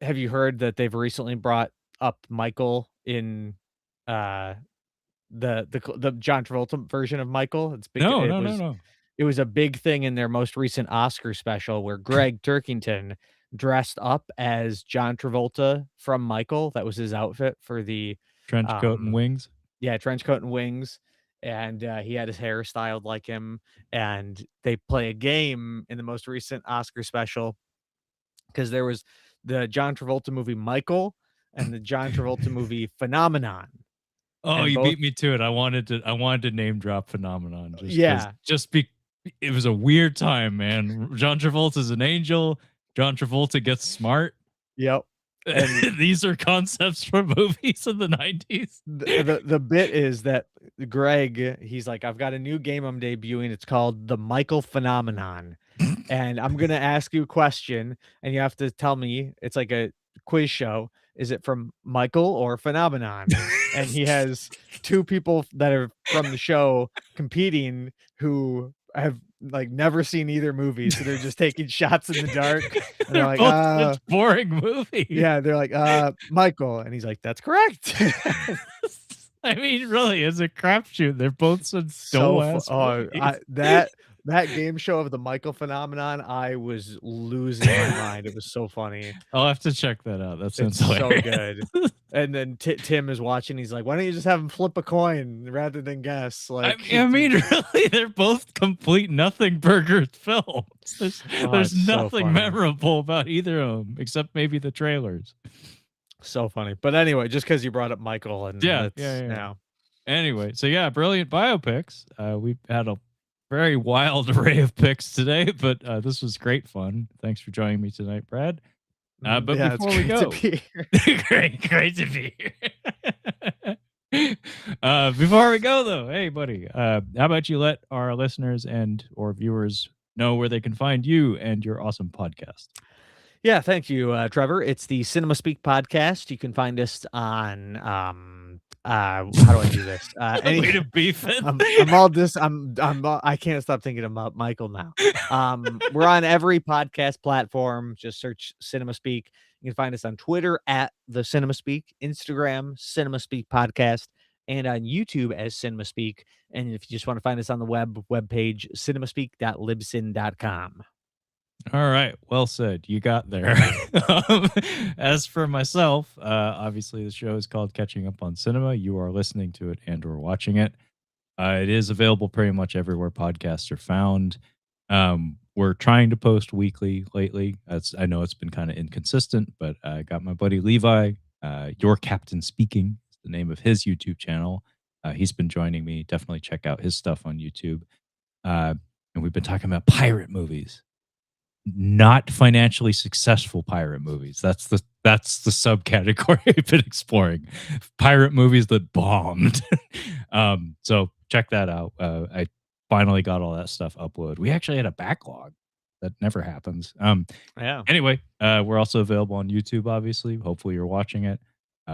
have you heard that they've recently brought up Michael in the John Travolta version of Michael? It's big. No. It was a big thing in their most recent Oscar special where Greg Turkington dressed up as John Travolta from Michael. That was his outfit for the Trench coat and wings. yeah, trench coat and wings. And he had his hair styled like him. And they play a game in the most recent Oscar special because there was the John Travolta movie Michael and the John Travolta movie Phenomenon. Oh, And you both- beat me to it. I wanted to name drop Phenomenon. It was a weird time, man. John Travolta's an angel. John Travolta gets smart. Yep. And these are concepts from movies in the 90s. The bit is that Greg, he's like, I've got a new game I'm debuting. It's called The Michael Phenomenon. And I'm going to ask you a question and you have to tell me, it's like a quiz show. Is it from Michael or Phenomenon? And he has two people that are from the show competing who have like never seen either movie, so they're just taking shots in the dark. And they're like, both such boring movie. Yeah, they're like, Michael, and he's like, that's correct. I mean, really, it's a crapshoot. They're both such that game show of the Michael Phenomenon, I was losing my mind. It was so funny. I'll have to check that out. That sounds so good. And then Tim is watching. He's like, "Why don't you just have him flip a coin rather than guess?" Like, I mean, really, they're both complete nothing burger films. There's nothing so memorable about either of them except maybe the trailers. So funny. But anyway, just because you brought up Michael and yeah. Anyway, so yeah, brilliant biopics. We've had a very wild array of picks today, but this was great fun. Thanks for joining me tonight, Brad. But before we go, great to be here. Before we go, though, hey, buddy, how about you let our listeners and or viewers know where they can find you and your awesome podcast? Yeah, thank you, Trevor. It's the Cinema Speak podcast. You can find us on how do I do this? Way to beef it. I can't stop thinking about Michael now. We're on every podcast platform. Just search Cinema Speak. You can find us on Twitter at the Cinema Speak, Instagram Cinema Speak Podcast, and on YouTube as Cinema Speak. And if you just want to find us on the webpage, cinemaspeak.libsyn.com. All right. Well said. You got there. As for myself, obviously the show is called Catching Up on Cinema. You are listening to it and or watching it. It is available pretty much everywhere podcasts are found. We're trying to post weekly lately. I know it's been kind of inconsistent, but I got my buddy Levi, Your Captain Speaking, is the name of his YouTube channel. He's been joining me. Definitely check out his stuff on YouTube. And we've been talking about pirate movies. Not financially successful pirate movies. That's the subcategory I've been exploring. Pirate movies that bombed. So check that out. I finally got all that stuff uploaded. We actually had a backlog. That never happens. Yeah. Anyway, we're also available on YouTube, obviously. Hopefully you're watching it.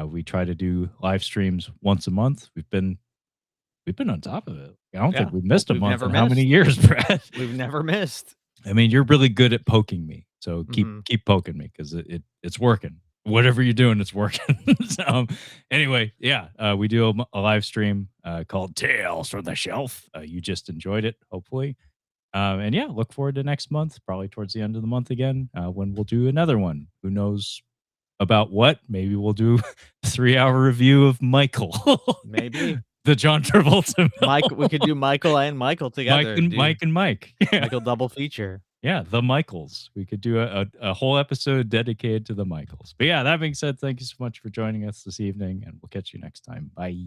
We try to do live streams once a month. We've been on top of it. I don't think we've missed a month in how many years, Brad? We've never missed. I mean, you're really good at poking me, so keep poking me because it's working. whatever you're doing, it's working. So, anyway, yeah, we do a live stream called Tales from the Shelf. You just enjoyed it, hopefully. And yeah, look forward to next month, probably towards the end of the month again, when we'll do another one. Who knows about what? Maybe we'll do a 3-hour review of Michael. Maybe the John Travolta. Mike. We could do Michael and Michael together. Mike and Mike. Yeah. Michael double feature. Yeah, the Michaels. We could do a whole episode dedicated to the Michaels. But yeah, that being said, thank you so much for joining us this evening, and we'll catch you next time. Bye.